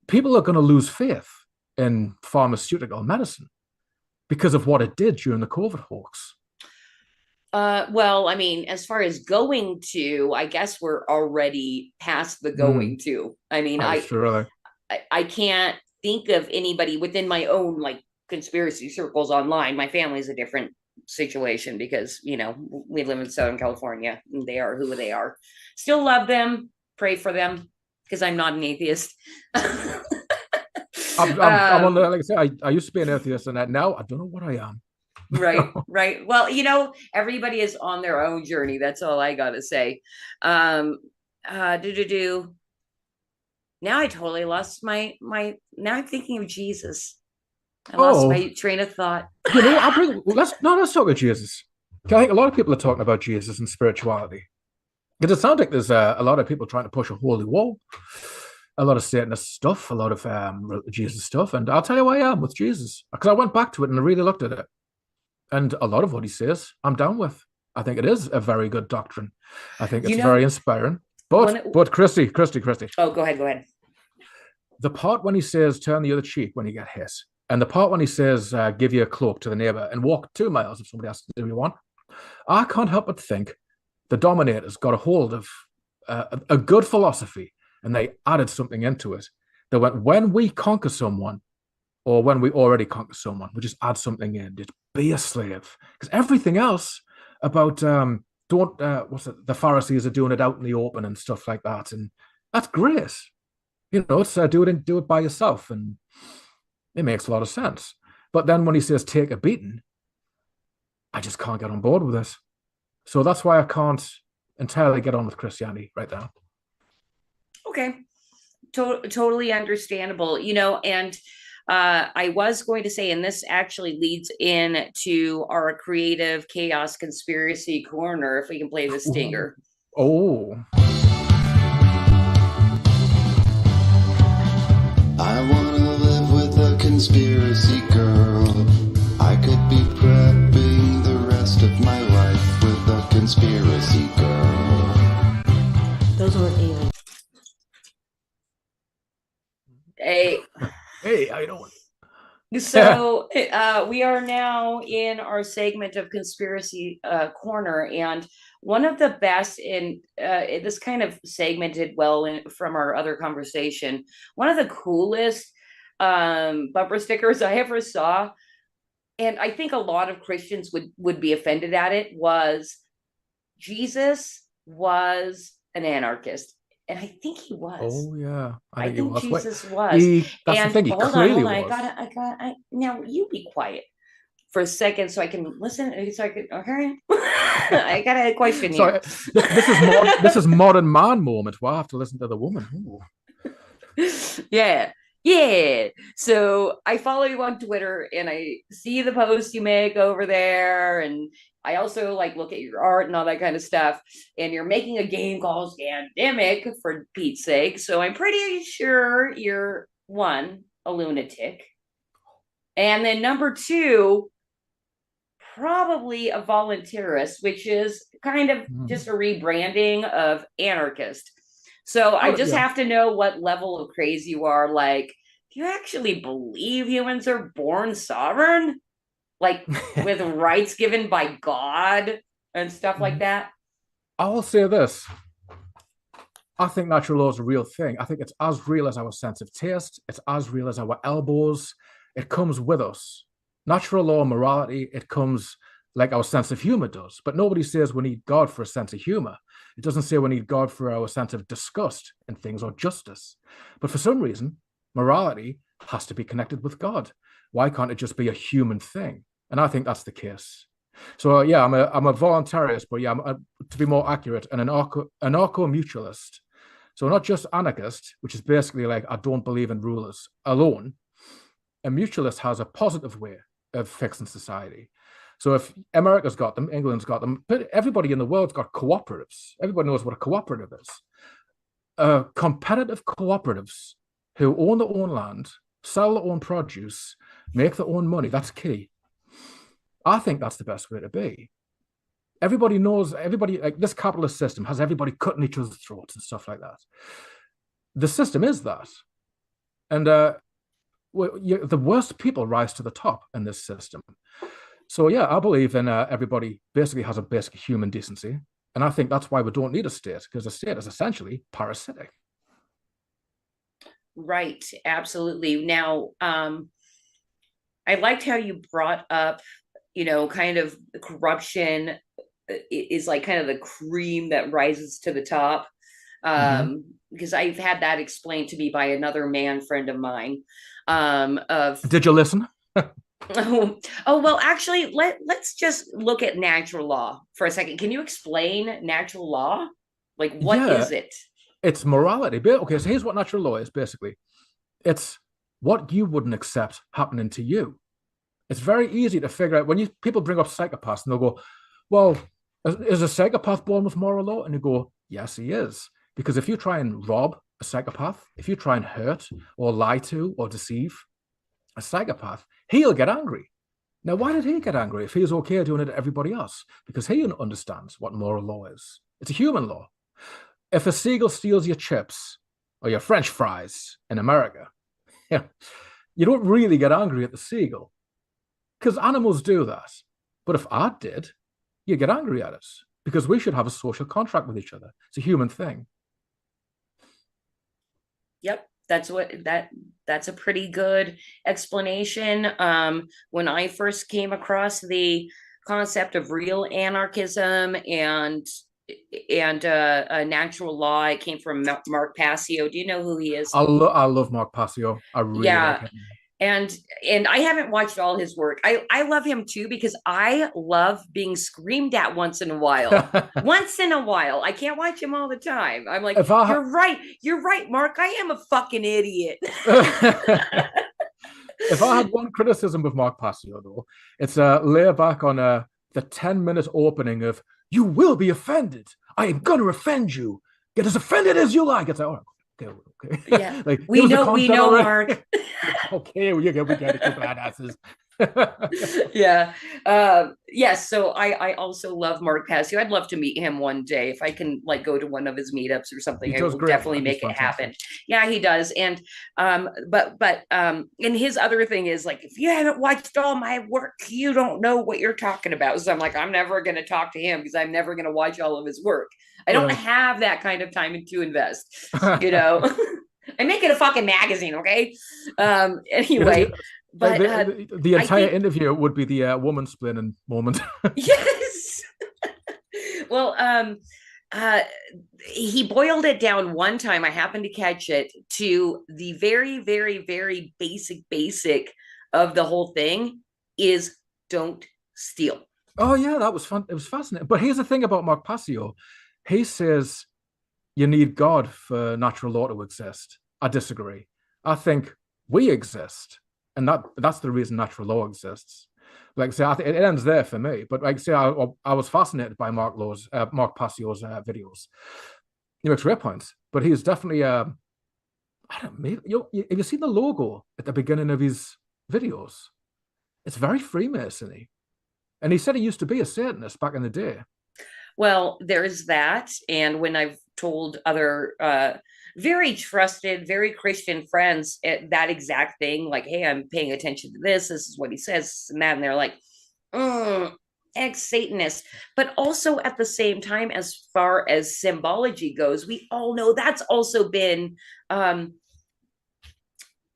People are going to lose faith in pharmaceutical medicine because of what it did during the COVID hoax. Well, I mean, as far as going to, I guess we're already past the going to. I mean, I can't think of anybody within my own like conspiracy circles online. My family's a different situation because, you know, we live in Southern California and they are who they are. Still love them, pray for them, because I'm not an atheist. I'm on the, like I said, I used to be an atheist, and now I don't know what I am. Right. Well, you know, everybody is on their own journey. That's all I gotta say. Now I totally lost my now I'm thinking of Jesus. I lost my train of thought. You know, let's talk about Jesus. I think a lot of people are talking about Jesus and spirituality, because it sounds like there's a lot of people trying to push a holy wall. a lot of Satanist stuff, a lot of Jesus stuff, and I'll tell you where I am with Jesus, because I went back to it and I really looked at it, and a lot of what he says, I'm down with. I think it is a very good doctrine. I think it's very inspiring. But Christy. Oh, go ahead. The part when he says turn the other cheek when you get hit, and the part when he says give you a cloak to the neighbor and walk 2 miles if somebody asks do you want, I can't help but think the Dominators got a hold of a good philosophy, and they added something into it. They went, when we conquer someone, or when we already conquer someone, we just add something in. Just be a slave, because everything else about the Pharisees are doing it out in the open and stuff like that, and that's great. You know, it's do it by yourself, and it makes a lot of sense. But then when he says take a beating, I just can't get on board with this. So that's why I can't entirely get on with Christianity right now. Okay, totally understandable. You know, and I was going to say, and this actually leads into our creative chaos conspiracy corner, if we can play the stinger. Oh. I wanna live with a conspiracy girl. I could be prepping the rest of my life with a conspiracy girl. Those weren't even. Hey, How you doing? so we are now in our segment of conspiracy corner, and one of the best in this kind of segmented well from our other conversation, one of the coolest bumper stickers I ever saw, and I think a lot of Christians would be offended at it, was Jesus was an anarchist. And I think he was. Oh yeah, I think Jesus was. That's and the thing. He clearly was. Now you be quiet for a second so I can listen. So I can. Okay. I got a question here. This is modern man moment. Well, I have to listen to the woman. Yeah. So I follow you on Twitter, and I see the posts you make over there, and I also look at your art and all that kind of stuff. And you're making a game called SCAMDEMIC, for Pete's sake. So I'm pretty sure you're, one, a lunatic, and then number two, probably a voluntarist, which is kind of just a rebranding of anarchist. So I just have to know what level of crazy you are. Do you actually believe humans are born sovereign? With rights given by God and stuff like that? I will say this. I think natural law is a real thing. I think it's as real as our sense of taste. It's as real as our elbows. It comes with us. Natural law, morality, it comes like our sense of humor does. But nobody says we need God for a sense of humor. It doesn't say we need God for our sense of disgust in things or justice. But for some reason, morality has to be connected with God. Why can't it just be a human thing? And I think that's the case. So I'm a voluntarist, but to be more accurate, an anarcho-mutualist. So not just anarchist, which is basically I don't believe in rulers alone. A mutualist has a positive way of fixing society. So if America's got them, England's got them, but everybody in the world's got cooperatives. Everybody knows what a cooperative is. Competitive cooperatives who own their own land, sell their own produce, make their own money. That's key. I think that's the best way to be. Everybody knows, this capitalist system has everybody cutting each other's throats and stuff like that. The system is that. And the worst people rise to the top in this system. So I believe in everybody basically has a basic human decency. And I think that's why we don't need a state, because a state is essentially parasitic. Right, absolutely. Now, I liked how you brought up, kind of corruption is kind of the cream that rises to the top. Because I've had that explained to me by another man friend of mine. Did you listen? Oh well, actually, let's just look at natural law for a second. Can you explain natural law? What is it? It's morality. Okay, so here's what natural law is, basically. It's what you wouldn't accept happening to you. It's very easy to figure out when people bring up psychopaths and they'll go, well, is a psychopath born with moral law? And you go, yes, he is. Because if you try and rob a psychopath, if you try and hurt or lie to or deceive a psychopath, he'll get angry. Now, why did he get angry if he was okay doing it to everybody else? Because he understands what moral law is. It's a human law. If a seagull steals your chips or your French fries in America, you don't really get angry at the seagull because animals do that. But if I did, you get angry at us because we should have a social contract with each other. It's a human thing. Yep, that's a pretty good explanation. When I first came across the concept of real anarchism and natural law, it came from Mark Passio. Do you know who he is? I love Mark Passio. I really like him. And I haven't watched all his work. I love him too because I love being screamed at once in a while. Once in a while. I can't watch him all the time. I'm like, you're right, Mark. I am a fucking idiot. If I had one criticism of Mark Passio, though, it's lay back on the 10-minute opening of "You will be offended. I am gonna offend you. Get as offended as you like." It's like, oh, okay. Yeah, like, we know, Mark. Okay, we get it, you badasses. Yes. So I also love Mark Passio. I'd love to meet him one day if I can, like, go to one of his meetups or something. I will definitely make it happen. Yeah, he does. And and his other thing is, like, if you haven't watched all my work, you don't know what you're talking about. So I'm like, I'm never going to talk to him because I'm never going to watch all of his work. I don't have that kind of time to invest, you know. I make it a fucking magazine, okay? Anyway, but the entire interview would be the woman splaining moment. Yes. Well, he boiled it down one time. I happened to catch it to the very, very, very basic of the whole thing is don't steal. Oh yeah, that was fun. It was fascinating. But here's the thing about Mark Passio. He says you need God for natural law to exist. I disagree. I think we exist, and that's the reason natural law exists. Like I say, I think it ends there for me. But like I say, I was fascinated by Mark Passio's videos. He makes great points, but he's definitely I don't know. Have you seen the logo at the beginning of his videos? It's very Freemasony, and he said he used to be a Satanist back in the day. Well, there's that. And when I've told other very trusted, very Christian friends that exact thing, like, hey, I'm paying attention to this is what he says, and that, and they're like, ex-Satanist. But also at the same time, as far as symbology goes, we all know that's also been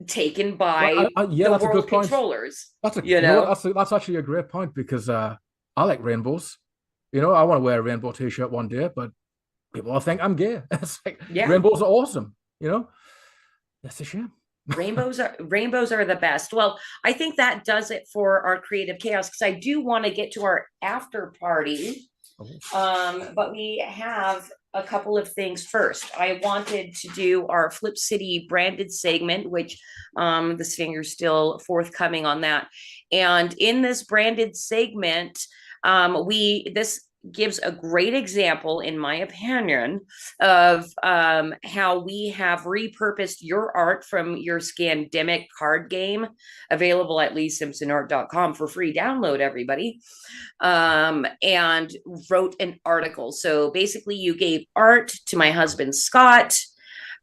taken by the world controllers. That's actually a great point, because I like rainbows. You know, I want to wear a rainbow t-shirt one day, but people will think I'm gay. It's like, rainbows are awesome, you know? That's a shame. Rainbows are the best. Well, I think that does it for our creative chaos, because I do want to get to our after party. But we have a couple of things first. I wanted to do our Flip City branded segment, which the singer's still forthcoming on that. And in this branded segment, this gives a great example, in my opinion, of how we have repurposed your art from your SCAMDEMIC card game, available at leesimpsonart.com for free download, everybody, and wrote an article. So basically you gave art to my husband, Scott,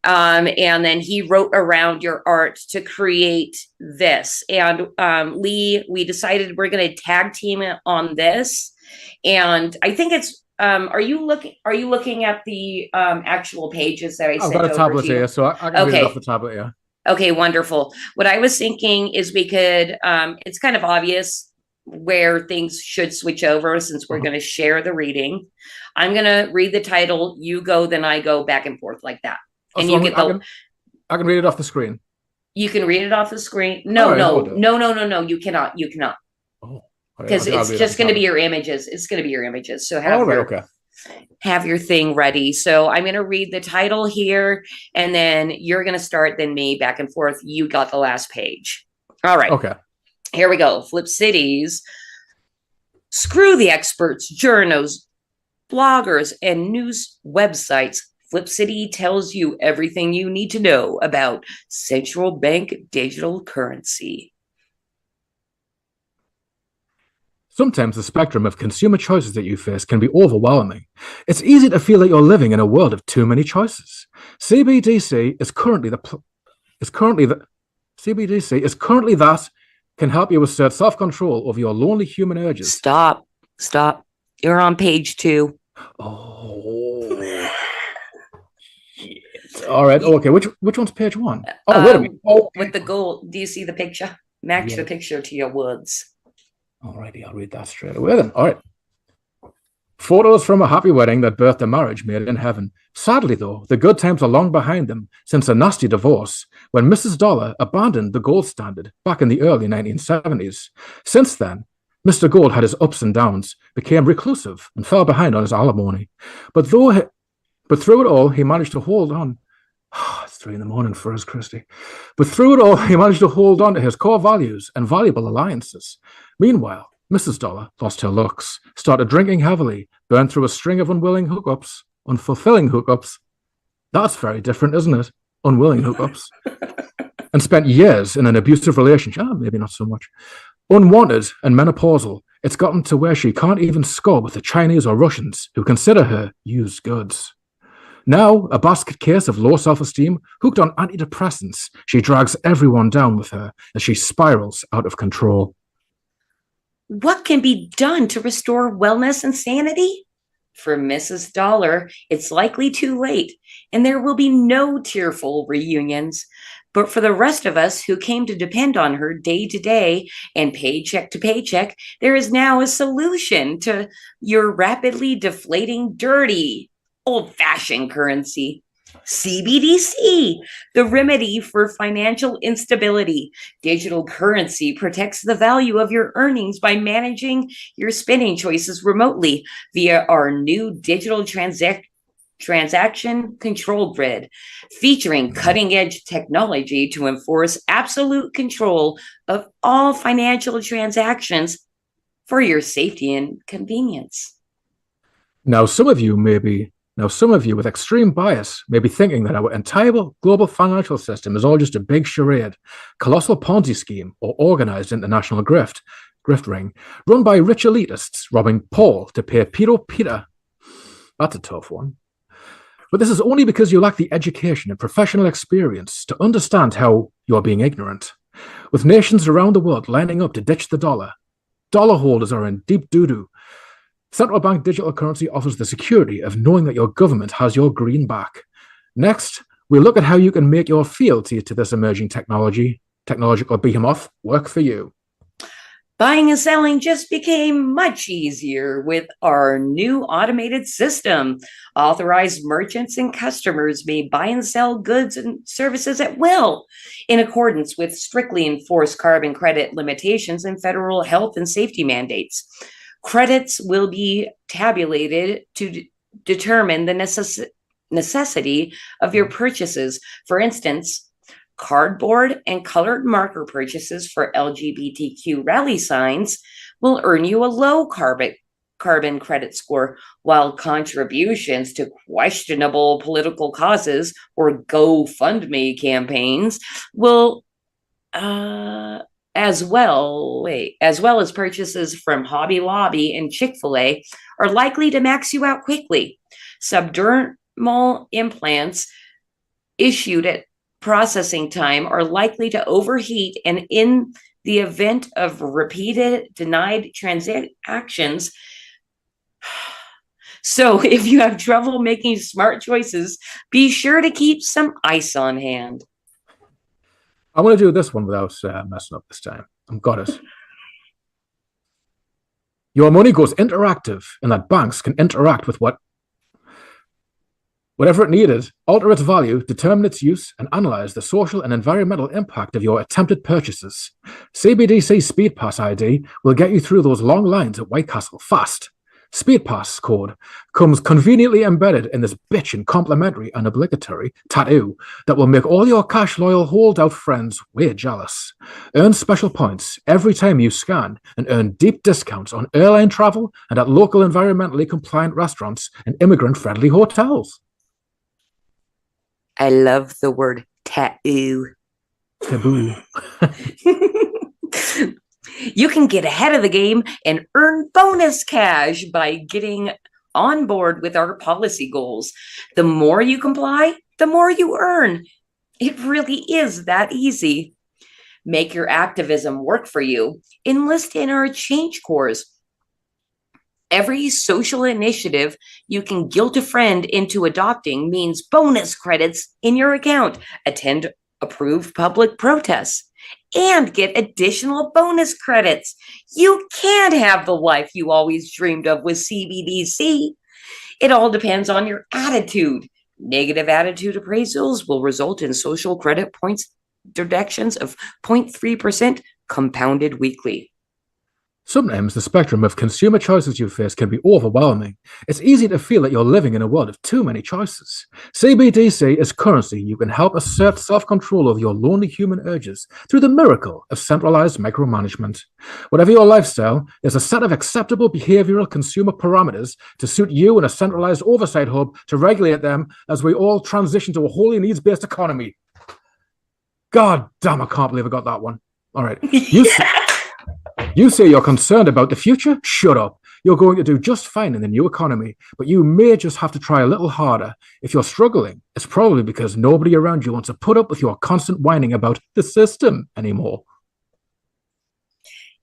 and then he wrote around your art to create this. And Lee, we decided we're going to tag team it on this. And I think it's are you looking at the actual pages that I sent over to you? I've got a tablet here, so I can read it off the tablet, yeah. Okay, wonderful. What I was thinking is we could it's kind of obvious where things should switch over, since we're going to share the reading. I'm going to read the title, you go, then I go, back and forth like that. And you get I can read it off the screen. You can read it off the screen. No, you cannot. Oh. Because it's just going to be your images. It's going to be your images. So have your thing ready. So I'm going to read the title here, and then you're going to start, then me, back and forth. You got the last page. All right. Okay. Here we go. Flip Cities. Screw the experts, journos, bloggers, and news websites. Flip City tells you everything you need to know about central bank digital currency. Sometimes the spectrum of consumer choices that you face can be overwhelming. It's easy to feel like you're living in a world of too many choices. CBDC is currently that can help you assert self-control over your lonely human urges. Stop. You're on page 2. Oh. All right. Okay. Which one's page 1? Oh, wait a minute. Oh, with the gold. Do you see the picture? Match the picture to your words. Alrighty, I'll read that straight away then. All right. Photos from a happy wedding that birthed a marriage made in heaven. Sadly, though, the good times are long behind them since a nasty divorce when Mrs. Dollar abandoned the gold standard back in the early 1970s. Since then, Mr. Gold had his ups and downs, became reclusive, and fell behind on his alimony. But through it all, he managed to hold on. It's 3 a.m. for us, Christy. But through it all, he managed to hold on to his core values and valuable alliances. Meanwhile, Mrs. Dollar lost her looks, started drinking heavily, burned through a string of unfulfilling hookups. That's very different, isn't it? Unwilling hookups. And spent years in an abusive relationship. Maybe not so much. Unwanted and menopausal, it's gotten to where she can't even score with the Chinese or Russians who consider her used goods. Now, a basket case of low self-esteem, hooked on antidepressants, she drags everyone down with her as she spirals out of control. What can be done to restore wellness and sanity? For Mrs. Dollar, it's likely too late, and there will be no tearful reunions. But for the rest of us who came to depend on her day to day and paycheck to paycheck, there is now a solution to your rapidly deflating, dirty, old-fashioned currency. CBDC, the remedy for financial instability. Digital currency protects the value of your earnings by managing your spending choices remotely via our new digital transaction control grid, featuring cutting-edge technology to enforce absolute control of all financial transactions for your safety and convenience. Now, some of you with extreme bias may be thinking that our entire global financial system is all just a big charade, colossal Ponzi scheme, or organized international grift ring, run by rich elitists robbing Paul to pay Peter. That's a tough one. But this is only because you lack the education and professional experience to understand how you are being ignorant. With nations around the world lining up to ditch the dollar holders are in deep doo-doo. Central bank digital currency offers the security of knowing that your government has your green back. Next, we'll look at how you can make your fealty to this emerging technological behemoth work for you. Buying and selling just became much easier with our new automated system. Authorized merchants and customers may buy and sell goods and services at will, in accordance with strictly enforced carbon credit limitations and federal health and safety mandates. Credits will be tabulated to determine the necessity of your purchases. For instance, cardboard and colored marker purchases for LGBTQ rally signs will earn you a low carbon credit score, while contributions to questionable political causes or GoFundMe campaigns will as well as purchases from Hobby Lobby and Chick-fil-A are likely to max you out quickly. Subdermal implants issued at processing time are likely to overheat, and in the event of repeated denied transactions. So if you have trouble making smart choices, be sure to keep some ice on hand. I'm going to do this one without messing up this time. I've got it. Your money goes interactive in that banks can interact with whatever it needed, alter its value, determine its use, and analyze the social and environmental impact of your attempted purchases. CBDC Speed Pass ID will get you through those long lines at White Castle fast. Speed Pass code comes conveniently embedded in this bitchin' complimentary and obligatory tattoo that will make all your cash-loyal holdout friends way jealous. Earn special points every time you scan and earn deep discounts on airline travel and at local environmentally compliant restaurants and immigrant-friendly hotels. I love the word tattoo. Taboo. You can get ahead of the game and earn bonus cash by getting on board with our policy goals. The more you comply, the more you earn. It really is that easy. Make your activism work for you. Enlist in our change corps. Every social initiative you can guilt a friend into adopting means bonus credits in your account. Attend approved public protests and get additional bonus credits. You can have the life you always dreamed of with CBDC. It all depends on your attitude. Negative attitude appraisals will result in social credit points deductions of 0.3% compounded weekly. Sometimes the spectrum of consumer choices you face can be overwhelming. It's easy to feel that you're living in a world of too many choices. CBDC is currency you can help assert self-control of your lonely human urges through the miracle of centralized micromanagement. Whatever your lifestyle, there's a set of acceptable behavioral consumer parameters to suit you and a centralized oversight hub to regulate them as we all transition to a wholly needs-based economy. God damn, I can't believe I got that one. All right. You say you're concerned about the future? Shut up. You're going to do just fine in the new economy, but you may just have to try a little harder. If you're struggling, it's probably because nobody around you wants to put up with your constant whining about the system anymore.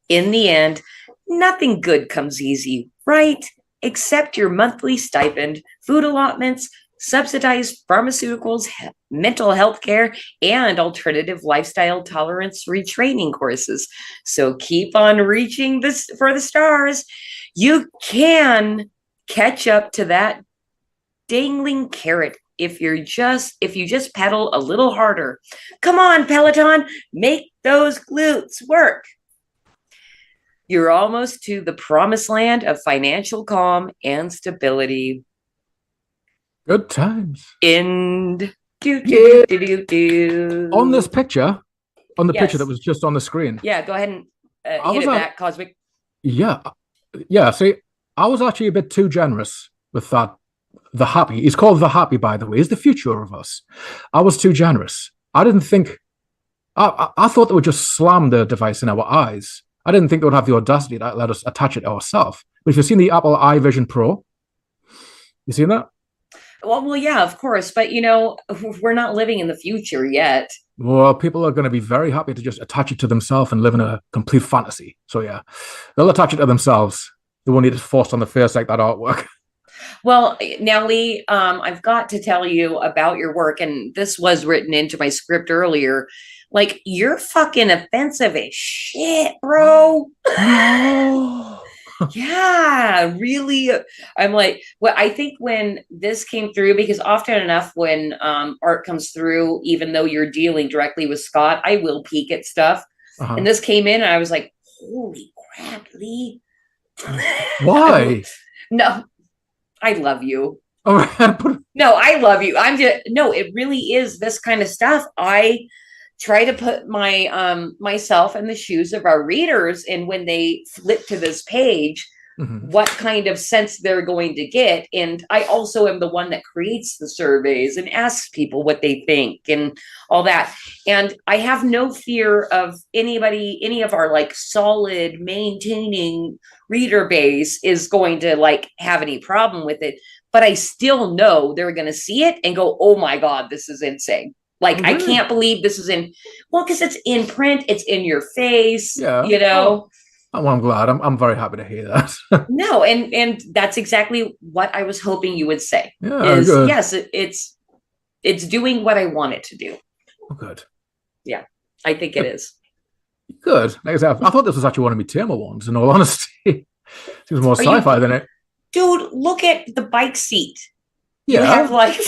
In the end, nothing good comes easy, right? Except your monthly stipend, food allotments, subsidized pharmaceuticals, mental health care, and alternative lifestyle tolerance retraining courses. So keep on reaching this for the stars. You can catch up to that dangling carrot if you just pedal a little harder. Come on, Peloton, make those glutes work. You're almost to the promised land of financial calm and stability. Good times. End. On this picture, Yes. picture that was just on the screen. Yeah, go ahead and I hit was it at- back, Cosmic. Yeah. See, I was actually a bit too generous with that. The Happy. He's called the Happy, by the way. He's the future of us. I was too generous. I didn't think. I thought they would just slam the device in our eyes. I didn't think they would have the audacity to let us attach it ourselves. But if you've seen the Apple iVision Pro, you seen that? Well, yeah, of course, but we're not living in the future yet. Well, people are going to be very happy to just attach it to themselves and live in a complete fantasy. So yeah, they'll attach it to themselves. They won't need it forced on the face like that artwork. Well, now, Lee, I've got to tell you about your work, and this was written into my script earlier. Like, you're fucking offensive as shit, bro. No. Yeah, really. I'm like, well, I think when this came through, because often enough when art comes through, even though you're dealing directly with Scott, I will peek at stuff. Uh-huh. And this came in and I was like, holy crap, Lee. Why? No, I love you. All right. No, I love you. No, it really is this kind of stuff. I try to put my myself in the shoes of our readers, and when they flip to this page, what kind of sense they're going to get. And I also am the one that creates the surveys and asks people what they think and all that. And I have no fear of any of our like solid maintaining reader base is going to like have any problem with it. But I still know they're going to see it and go, oh my God, this is insane. Like, I can't believe this is because it's in print, it's in your face, Yeah. Oh, well, I'm glad. I'm very happy to hear that. No, and that's exactly what I was hoping you would say. Yeah, good. Yes, it's doing what I want it to do. Oh, good. Yeah, I think it is. Good. Like I said, I thought this was actually one of my tamer ones, in all honesty. Seems more sci-fi than it. Dude, look at the bike seat. Yeah. You have like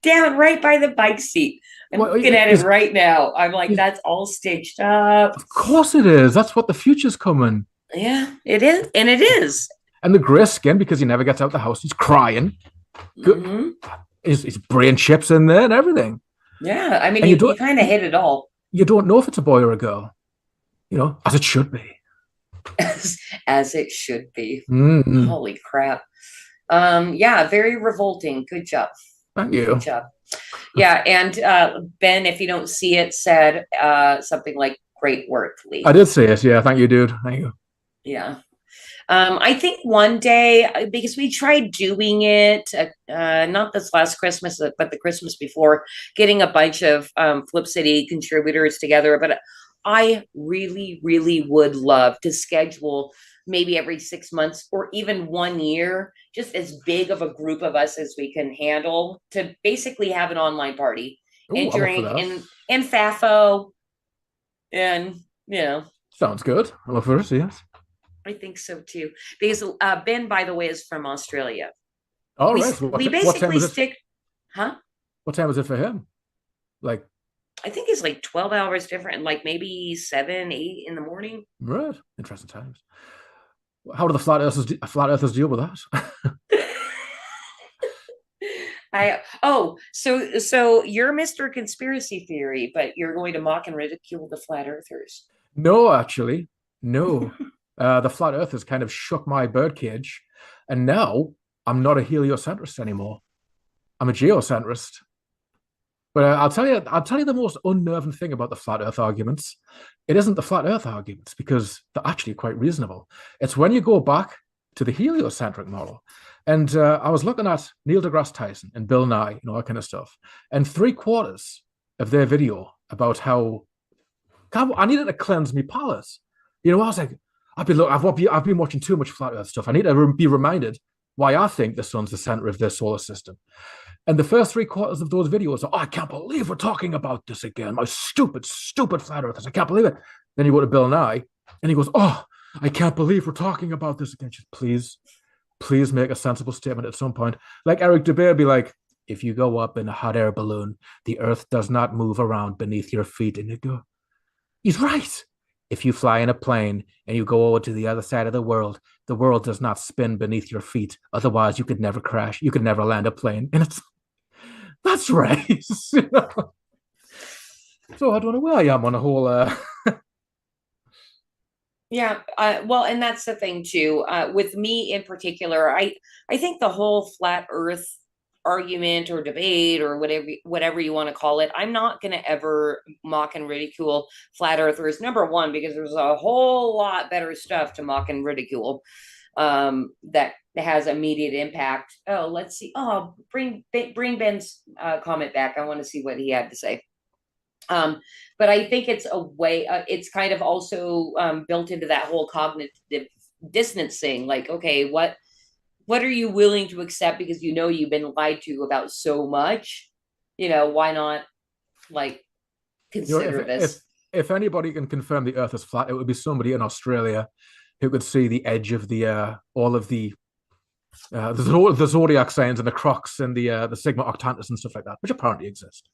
down right by the bike seat. I'm looking at it right now. I'm like, that's all staged up. Of course it is. That's what the future's coming. Yeah, it is. And it is. And the grey skin, because he never gets out the house. He's crying. His brain chips in there and everything. Yeah, I mean, you kind of hit it all. You don't know if it's a boy or a girl. As it should be. As it should be. Mm-hmm. Holy crap. Yeah, very revolting. Good job. Thank you. Good job. Yeah, and Ben, if you don't see it, said something like "Great work, Lee." I did see it. Yeah, thank you, dude. Thank you. Yeah. I think one day, because we tried doing it, not this last Christmas, but the Christmas before, getting a bunch of Flip City contributors together. But I really, really would love to schedule maybe every 6 months or even 1 year, just as big of a group of us as we can handle, to basically have an online party and Ooh, I'm up for drink that. and FAFO. And, Sounds good. I'm up for it, yes. I think so too. Because Ben, by the way, is from Australia. All we right. So we what time basically was it? stick, huh? What time was it for him? Like, I think it's like 12 hours different, like maybe 7, 8 in the morning. right. Interesting times. How do the flat earthers deal with that? So you're Mr. Conspiracy Theory, but you're going to mock and ridicule the flat earthers. No, actually, no. The flat earthers kind of shook my birdcage, and now I'm not a heliocentrist anymore. I'm a geocentrist. But I'll tell you the most unnerving thing about the flat Earth arguments. It isn't the flat Earth arguments, because they're actually quite reasonable. It's when you go back to the heliocentric model. And I was looking at Neil deGrasse Tyson and Bill Nye, that kind of stuff. And 3/4 of their video about how I needed to cleanse me palate. I was like, I've been watching too much flat Earth stuff. I need to be reminded why I think the sun's the center of their solar system. And the first 3/4 of those videos are, I can't believe we're talking about this again. My stupid flat earthers. I can't believe it. Then you go to Bill Nye and he goes, I can't believe we're talking about this again. Just please make a sensible statement at some point. Like Eric Dubé be like, if you go up in a hot air balloon, the earth does not move around beneath your feet. And you go, he's right. If you fly in a plane and you go over to the other side of the world does not spin beneath your feet. Otherwise, you could never crash. You could never land a plane. And that's right. So I don't know where I am on a whole. Yeah. Well, and that's the thing too. With me in particular, I think the whole flat Earth argument or debate or whatever you want to call it, I'm not going to ever mock and ridicule flat earthers. Number one, because there's a whole lot better stuff to mock and ridicule that has immediate impact. Oh, let's see. Oh, bring Ben's comment back. I want to see what he had to say. But I think it's a way, it's kind of also built into that whole cognitive dissonance thing. Like, okay, what are you willing to accept because you've been lied to about so much? Why not consider this? If anybody can confirm the Earth is flat, it would be somebody in Australia who could see the edge of the all of the zodiac signs and the crocs and the Sigma Octantis and stuff like that, which apparently exist.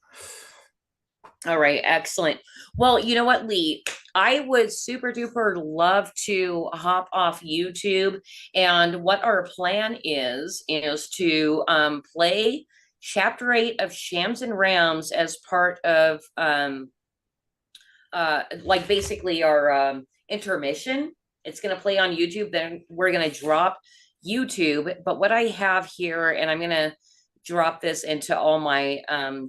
All right, excellent. Well, you know what, Lee? I would super duper love to hop off YouTube, and what our plan is to play Chapter 8 of Shams and Rams as part of basically our intermission. It's going to play on YouTube. Then we're going to drop YouTube. But what I have here, and I'm going to drop this into all my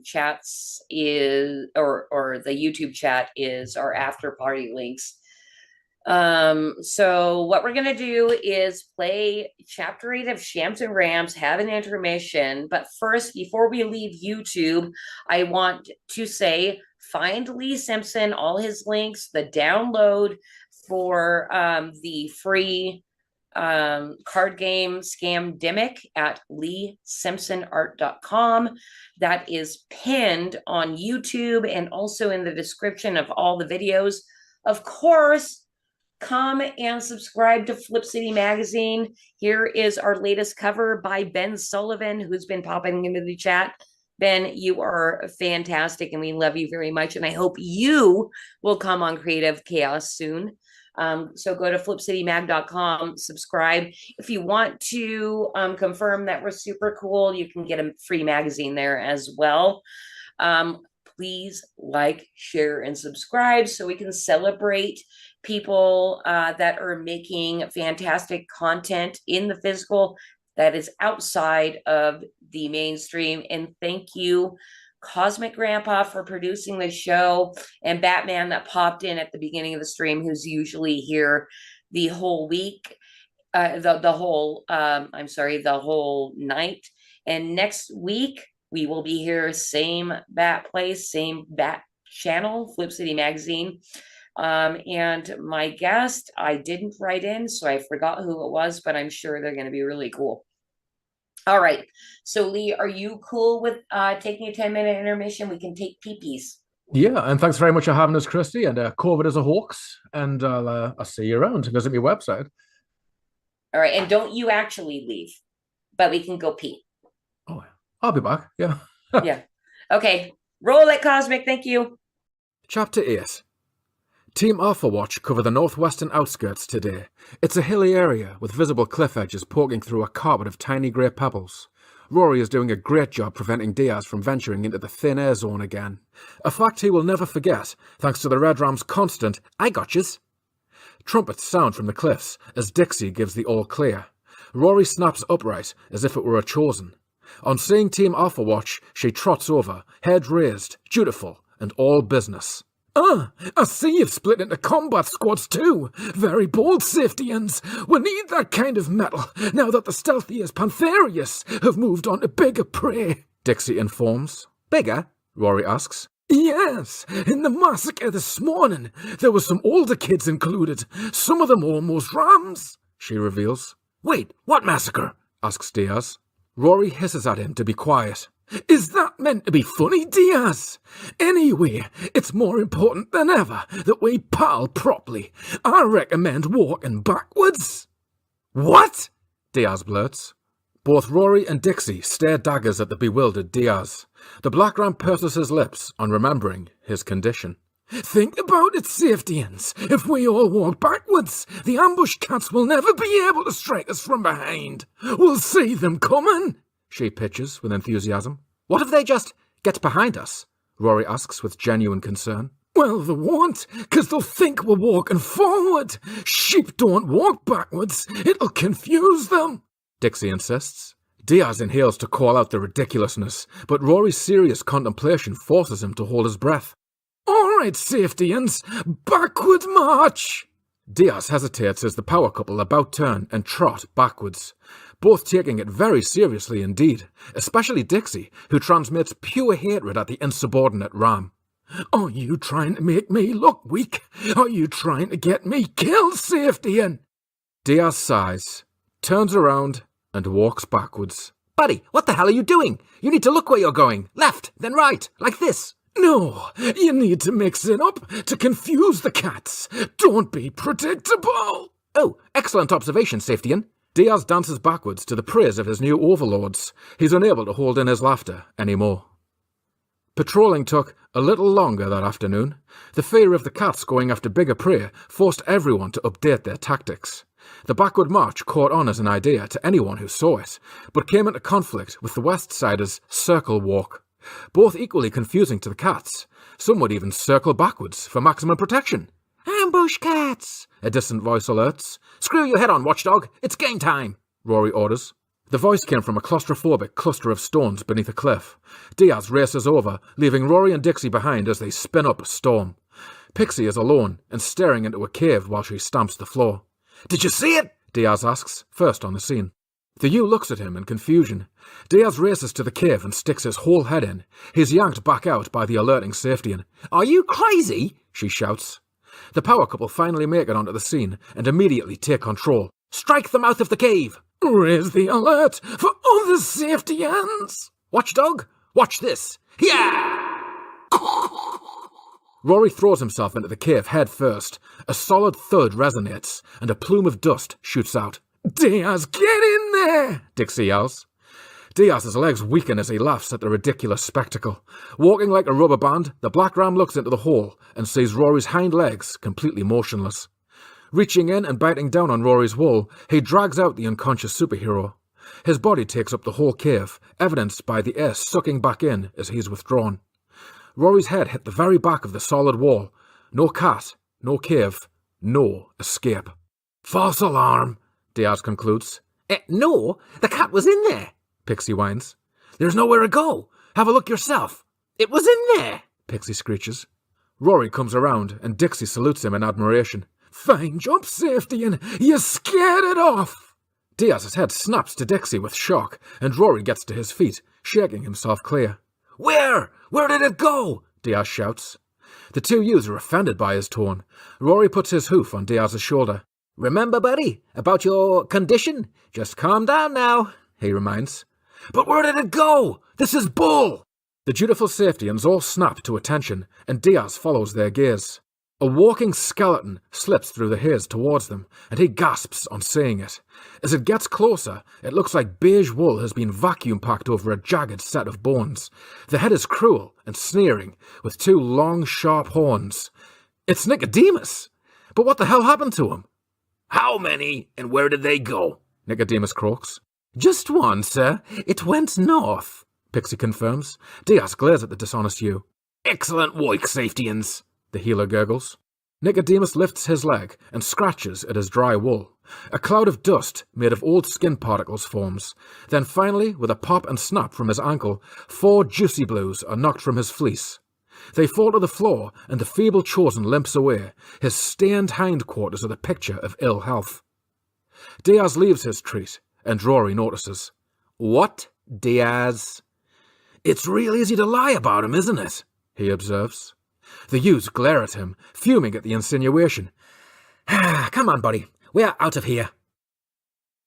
chats, is or the YouTube chat, is our after party links. So what we're going to do is play Chapter 8 of Shams and Rams, have an intermission. But first, before we leave YouTube, I want to say, find Lee Simpson, all his links, the download for the free card game SCAMDEMIC at leesimpsonart.com. That is pinned on YouTube and also in the description of all the videos. Of course, come and subscribe to Flip City Magazine. Here is our latest cover by Ben Sullivan, who's been popping into the chat. Ben, you are fantastic and we love you very much. And I hope you will come on Creative Chaos soon. So go to flipcitymag.com, subscribe. If you want to confirm that we're super cool, you can get a free magazine there as well. Please like, share, and subscribe so we can celebrate people that are making fantastic content in the physical that is outside of the mainstream. And thank you, Cosmic Grandpa, for producing the show, and Batman that popped in at the beginning of the stream, who's usually here the whole week, the whole night. And next week we will be here, same bat place, same bat channel, Flip City Magazine. And my guest, I didn't write in, so I forgot who it was, but I'm sure they're going to be really cool. All right. So Lee, are you cool with taking a 10-minute intermission? We can take peepees. Yeah, and thanks very much for having us, Christy. And COVID is a hoax, and I'll see you around. Visit my website. All right, and don't you actually leave, but we can go pee. Oh, I'll be back. Yeah. Yeah. Okay. Roll it, Cosmic. Thank you. Chapter 8. Team Alpha Watch cover the northwestern outskirts today. It's a hilly area with visible cliff edges poking through a carpet of tiny grey pebbles. Rory is doing a great job preventing Diaz from venturing into the thin air zone again. A fact he will never forget, thanks to the Red Ram's constant, "I gotchas." Trumpets sound from the cliffs as Dixie gives the all clear. Rory snaps upright as if it were a chosen. On seeing Team Alpha Watch, she trots over, head raised, dutiful, and all business. I see you've split into combat squads too. Very bold, Safetians. We need that kind of metal now that the stealthiest Pantherius have moved on to bigger prey, Dixie informs. Bigger? Rory asks. Yes, in the massacre this morning, there were some older kids included, some of them almost rams, she reveals. Wait, what massacre? Asks Diaz. Rory hisses at him to be quiet. Is that meant to be funny, Diaz? Anyway, it's more important than ever that we pal properly. I recommend walking backwards. What? Diaz blurts. Both Rory and Dixie stare daggers at the bewildered Diaz. The Black Ram purses his lips on remembering his condition. Think about it, Safetians. If we all walk backwards, the ambush cats will never be able to strike us from behind. We'll see them coming, she pitches with enthusiasm. What if they just get behind us? Rory asks with genuine concern. Well, they won't, 'cause they'll think we're walking forward. Sheep don't walk backwards. It'll confuse them, Dixie insists. Diaz inhales to call out the ridiculousness, but Rory's serious contemplation forces him to hold his breath. All right, Safetians, backward march! Diaz hesitates as the power couple about turn and trot backwards, both taking it very seriously indeed, especially Dixie, who transmits pure hatred at the insubordinate Ram. Are you trying to make me look weak? Are you trying to get me killed, Safetian? Diaz sighs, turns around, and walks backwards. Buddy, what the hell are you doing? You need to look where you're going. Left, then right, like this. No, you need to mix it up to confuse the cats. Don't be predictable. Oh, excellent observation, Safetian. Diaz dances backwards to the praise of his new overlords. He's unable to hold in his laughter anymore. Patrolling took a little longer that afternoon. The fear of the cats going after bigger prey forced everyone to update their tactics. The backward march caught on as an idea to anyone who saw it, but came into conflict with the West Siders' circle walk. Both equally confusing to the cats. Some would even circle backwards for maximum protection. Ambush cats, a distant voice alerts. Screw your head on, watchdog. It's game time, Rory orders. The voice came from a claustrophobic cluster of stones beneath a cliff. Diaz races over, leaving Rory and Dixie behind as they spin up a storm. Pixie is alone and staring into a cave while she stamps the floor. Did you see it? Diaz asks, first on the scene. The youth looks at him in confusion. Diaz races to the cave and sticks his whole head in. He's yanked back out by the alerting Safetian. Are you crazy? She shouts. The power couple finally make it onto the scene and immediately take control. Strike the mouth of the cave! Raise the alert for other Safetians! Watchdog, watch this! Yeah! Rory throws himself into the cave head first. A solid thud resonates, and a plume of dust shoots out. Diaz, get in there! Dixie yells. Diaz's legs weaken as he laughs at the ridiculous spectacle. Walking like a rubber band, the Black Ram looks into the hole and sees Rory's hind legs completely motionless. Reaching in and biting down on Rory's wool, he drags out the unconscious superhero. His body takes up the whole cave, evidenced by the air sucking back in as he's withdrawn. Rory's head hit the very back of the solid wall. No cat, no cave, no escape. False alarm, Diaz concludes. No, the cat was in there, Pixie whines. There's nowhere to go. Have a look yourself. It was in there, Pixie screeches. Rory comes around and Dixie salutes him in admiration. Fine jump, Safetyin. You scared it off. Diaz's head snaps to Dixie with shock, and Rory gets to his feet, shaking himself clear. Where? Where did it go? Diaz shouts. The two youths are offended by his tone. Rory puts his hoof on Diaz's shoulder. Remember, buddy, about your condition? Just calm down now, he reminds. But where did it go? This is bull! The dutiful Safetyans all snap to attention, and Diaz follows their gaze. A walking skeleton slips through the haze towards them, and he gasps on seeing it. As it gets closer, it looks like beige wool has been vacuum-packed over a jagged set of bones. The head is cruel and sneering, with two long, sharp horns. It's Nicodemus! But what the hell happened to him? How many, and where did they go? Nicodemus croaks. Just one, sir. It went north, Pixie confirms. Diaz glares at the dishonest you. Excellent work, Safetyans, the healer gurgles. Nicodemus lifts his leg and scratches at his dry wool. A cloud of dust made of old skin particles forms. Then finally, with a pop and snap from his ankle, 4 juicy blues are knocked from his fleece. They fall to the floor, and the feeble chosen limps away. His stained hindquarters are the picture of ill health. Diaz leaves his treat, and Rory notices. What, Diaz? It's real easy to lie about him, isn't it? He observes. The youths glare at him, fuming at the insinuation. Come on, buddy. We're out of here.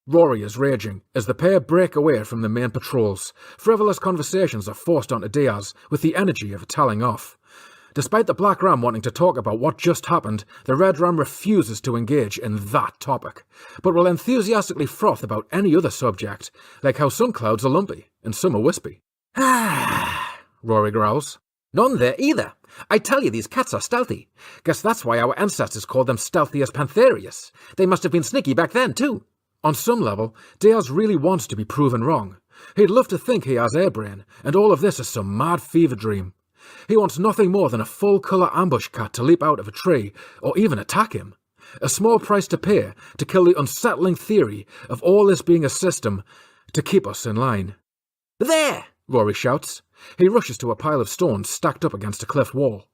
Rory is raging as the pair break away from the main patrols. Frivolous conversations are forced onto Diaz with the energy of telling off. Despite the Black Ram wanting to talk about what just happened, the Red Ram refuses to engage in that topic, but will enthusiastically froth about any other subject, like how some clouds are lumpy and some are wispy. Rory growls. None there either. I tell you, these cats are stealthy. Guess that's why our ancestors called them Stealthius Pantherius. They must have been sneaky back then, too. On some level, Diaz really wants to be proven wrong. He'd love to think he has airbrain, and all of this is some mad fever dream. He wants nothing more than a full-colour ambush cat to leap out of a tree, or even attack him. A small price to pay to kill the unsettling theory of all this being a system to keep us in line. There! Rory shouts. He rushes to a pile of stones stacked up against a cliff wall.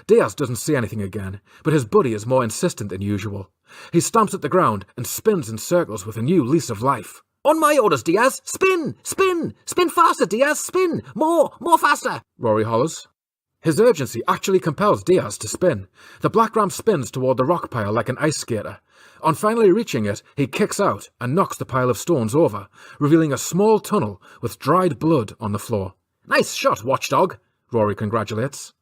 Diaz doesn't see anything again, but his buddy is more insistent than usual. He stamps at the ground and spins in circles with a new lease of life. On my orders, Diaz! Spin! Spin! Spin faster, Diaz! Spin! More faster! Rory hollers. His urgency actually compels Diaz to spin. The Black Ram spins toward the rock pile like an ice skater. On finally reaching it, he kicks out and knocks the pile of stones over, revealing a small tunnel with dried blood on the floor. Nice shot, watchdog! Rory congratulates.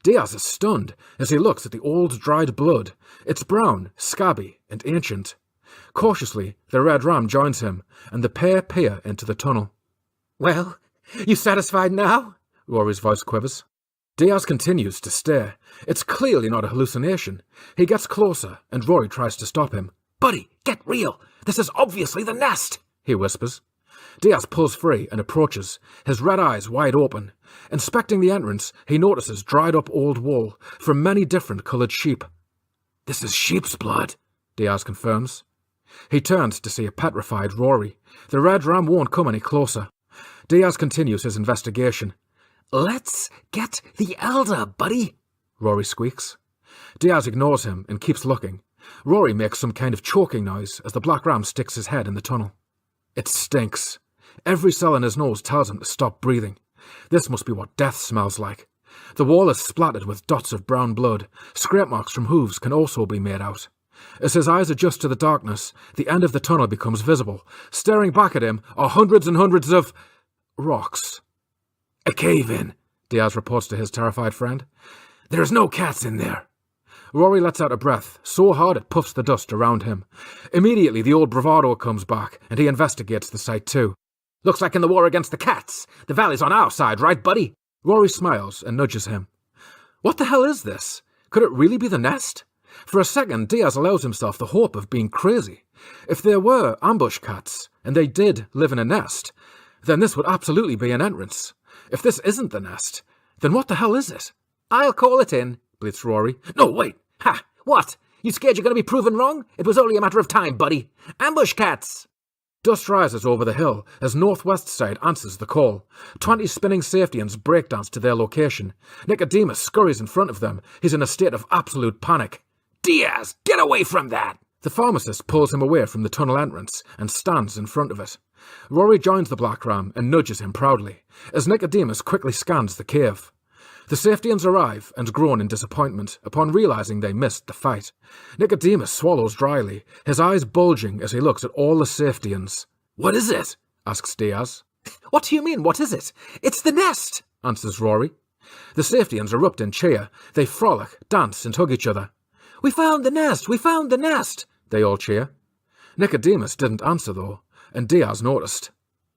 Diaz is stunned as he looks at the old dried blood. It's brown, scabby, and ancient. Cautiously, the Red Ram joins him, and the pair peer into the tunnel. Well, you satisfied now? Rory's voice quivers. Diaz continues to stare. It's clearly not a hallucination. He gets closer, and Rory tries to stop him. Buddy, get real! This is obviously the nest! He whispers. Diaz pulls free and approaches, his red eyes wide open. Inspecting the entrance, he notices dried-up old wool from many different coloured sheep. This is sheep's blood, Diaz confirms. He turns to see a petrified Rory. The Red Ram won't come any closer. Diaz continues his investigation. Let's get the elder, buddy, Rory squeaks. Diaz ignores him and keeps looking. Rory makes some kind of choking noise as the Black Ram sticks his head in the tunnel. It stinks. Every cell in his nose tells him to stop breathing. This must be what death smells like. The wall is splattered with dots of brown blood. Scrape marks from hooves can also be made out. As his eyes adjust to the darkness, the end of the tunnel becomes visible. Staring back at him are hundreds and hundreds of rocks. A cave-in, Diaz reports to his terrified friend. There's no cats in there. Rory lets out a breath, so hard it puffs the dust around him. Immediately the old bravado comes back, and he investigates the site too. Looks like in the war against the cats. The valley's on our side, right, buddy? Rory smiles and nudges him. What the hell is this? Could it really be the nest? For a second, Diaz allows himself the hope of being crazy. If there were ambush cats, and they did live in a nest, then this would absolutely be an entrance. If this isn't the nest, then what the hell is it? I'll call it in, bleats Rory. No, wait! Ha! What? You scared you're going to be proven wrong? It was only a matter of time, buddy. Ambush cats! Dust rises over the hill as Northwest Side answers the call. 20 spinning safetyans breakdance to their location. Nicodemus scurries in front of them. He's in a state of absolute panic. Diaz, get away from that! The pharmacist pulls him away from the tunnel entrance and stands in front of it. Rory joins the black ram and nudges him proudly, as Nicodemus quickly scans the cave. The safetyans arrive and groan in disappointment upon realizing they missed the fight. Nicodemus swallows dryly, his eyes bulging as he looks at all the safetyans. What is it? Asks Diaz. What do you mean, what is it? It's the nest! Answers Rory. The safetyans erupt in cheer. They frolic, dance and hug each other. We found the nest! We found the nest! They all cheer. Nicodemus didn't answer though, and Diaz noticed.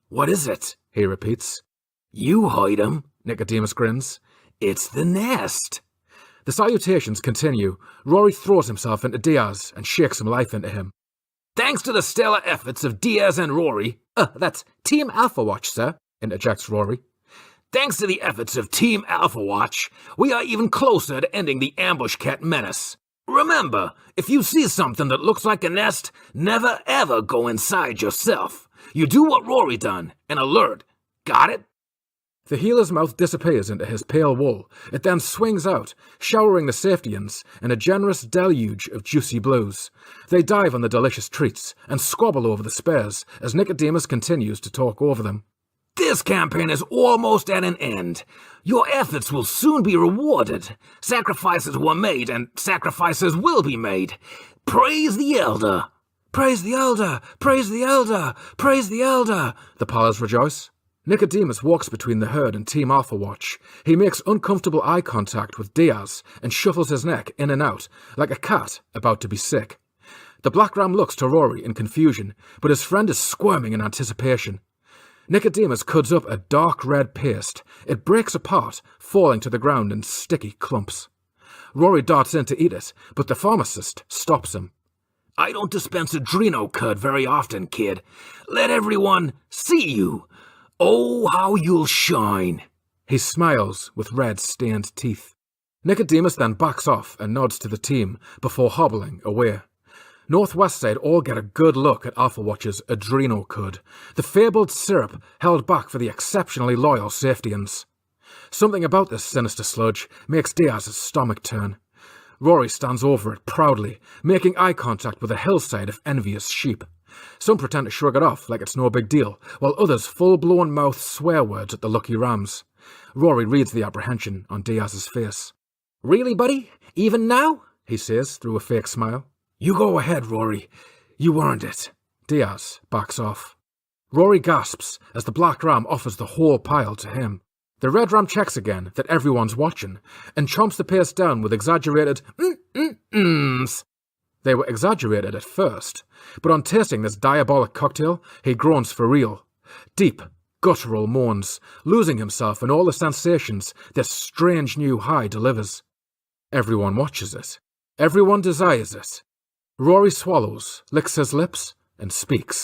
What is it? He repeats. You hide 'em. Nicodemus grins. It's the nest. The salutations continue. Rory throws himself into Diaz and shakes some life into him. Thanks to the stellar efforts of Diaz and Rory. That's Team Alpha Watch, sir, interjects Rory. Thanks to the efforts of Team Alpha Watch, we are even closer to ending the ambush cat menace. Remember, if you see something that looks like a nest, never ever go inside yourself. You do what Rory done and alert. Got it? The healer's mouth disappears into his pale wool. It then swings out, showering the safetyans in a generous deluge of juicy blues. They dive on the delicious treats and squabble over the spares as Nicodemus continues to talk over them. This campaign is almost at an end. Your efforts will soon be rewarded. Sacrifices were made and sacrifices will be made. Praise the Elder. Praise the Elder! Praise the Elder! Praise the Elder! The Pallars rejoice. Nicodemus walks between the herd and Team Alpha Watch. He makes uncomfortable eye contact with Diaz and shuffles his neck in and out, like a cat about to be sick. The black ram looks to Rory in confusion, but his friend is squirming in anticipation. Nicodemus cuds up a dark red paste. It breaks apart, falling to the ground in sticky clumps. Rory darts in to eat it, but the pharmacist stops him. I don't dispense adreno cud very often, kid. Let everyone see you. Oh, how you'll shine. He smiles with red stained teeth. Nicodemus then backs off and nods to the team before hobbling away. Northwest Side all get a good look at Alpha Watch's adreno cud, the fabled syrup held back for the exceptionally loyal safetyans. Something about this sinister sludge makes Diaz's stomach turn. Rory stands over it proudly, making eye contact with a hillside of envious sheep. Some pretend to shrug it off like it's no big deal, while others full-blown mouth swear words at the lucky rams. Rory reads the apprehension on Diaz's face. Really, buddy? Even now? He says through a fake smile. You go ahead, Rory. You earned it. Diaz backs off. Rory gasps as the black ram offers the whole pile to him. The red ram checks again that everyone's watching and chomps the paste down with exaggerated mm-mm-ms. They were exaggerated at first, but on tasting this diabolic cocktail, he groans for real. Deep, guttural moans, losing himself in all the sensations this strange new high delivers. Everyone watches it. Everyone desires it. Rory swallows, licks his lips, and speaks.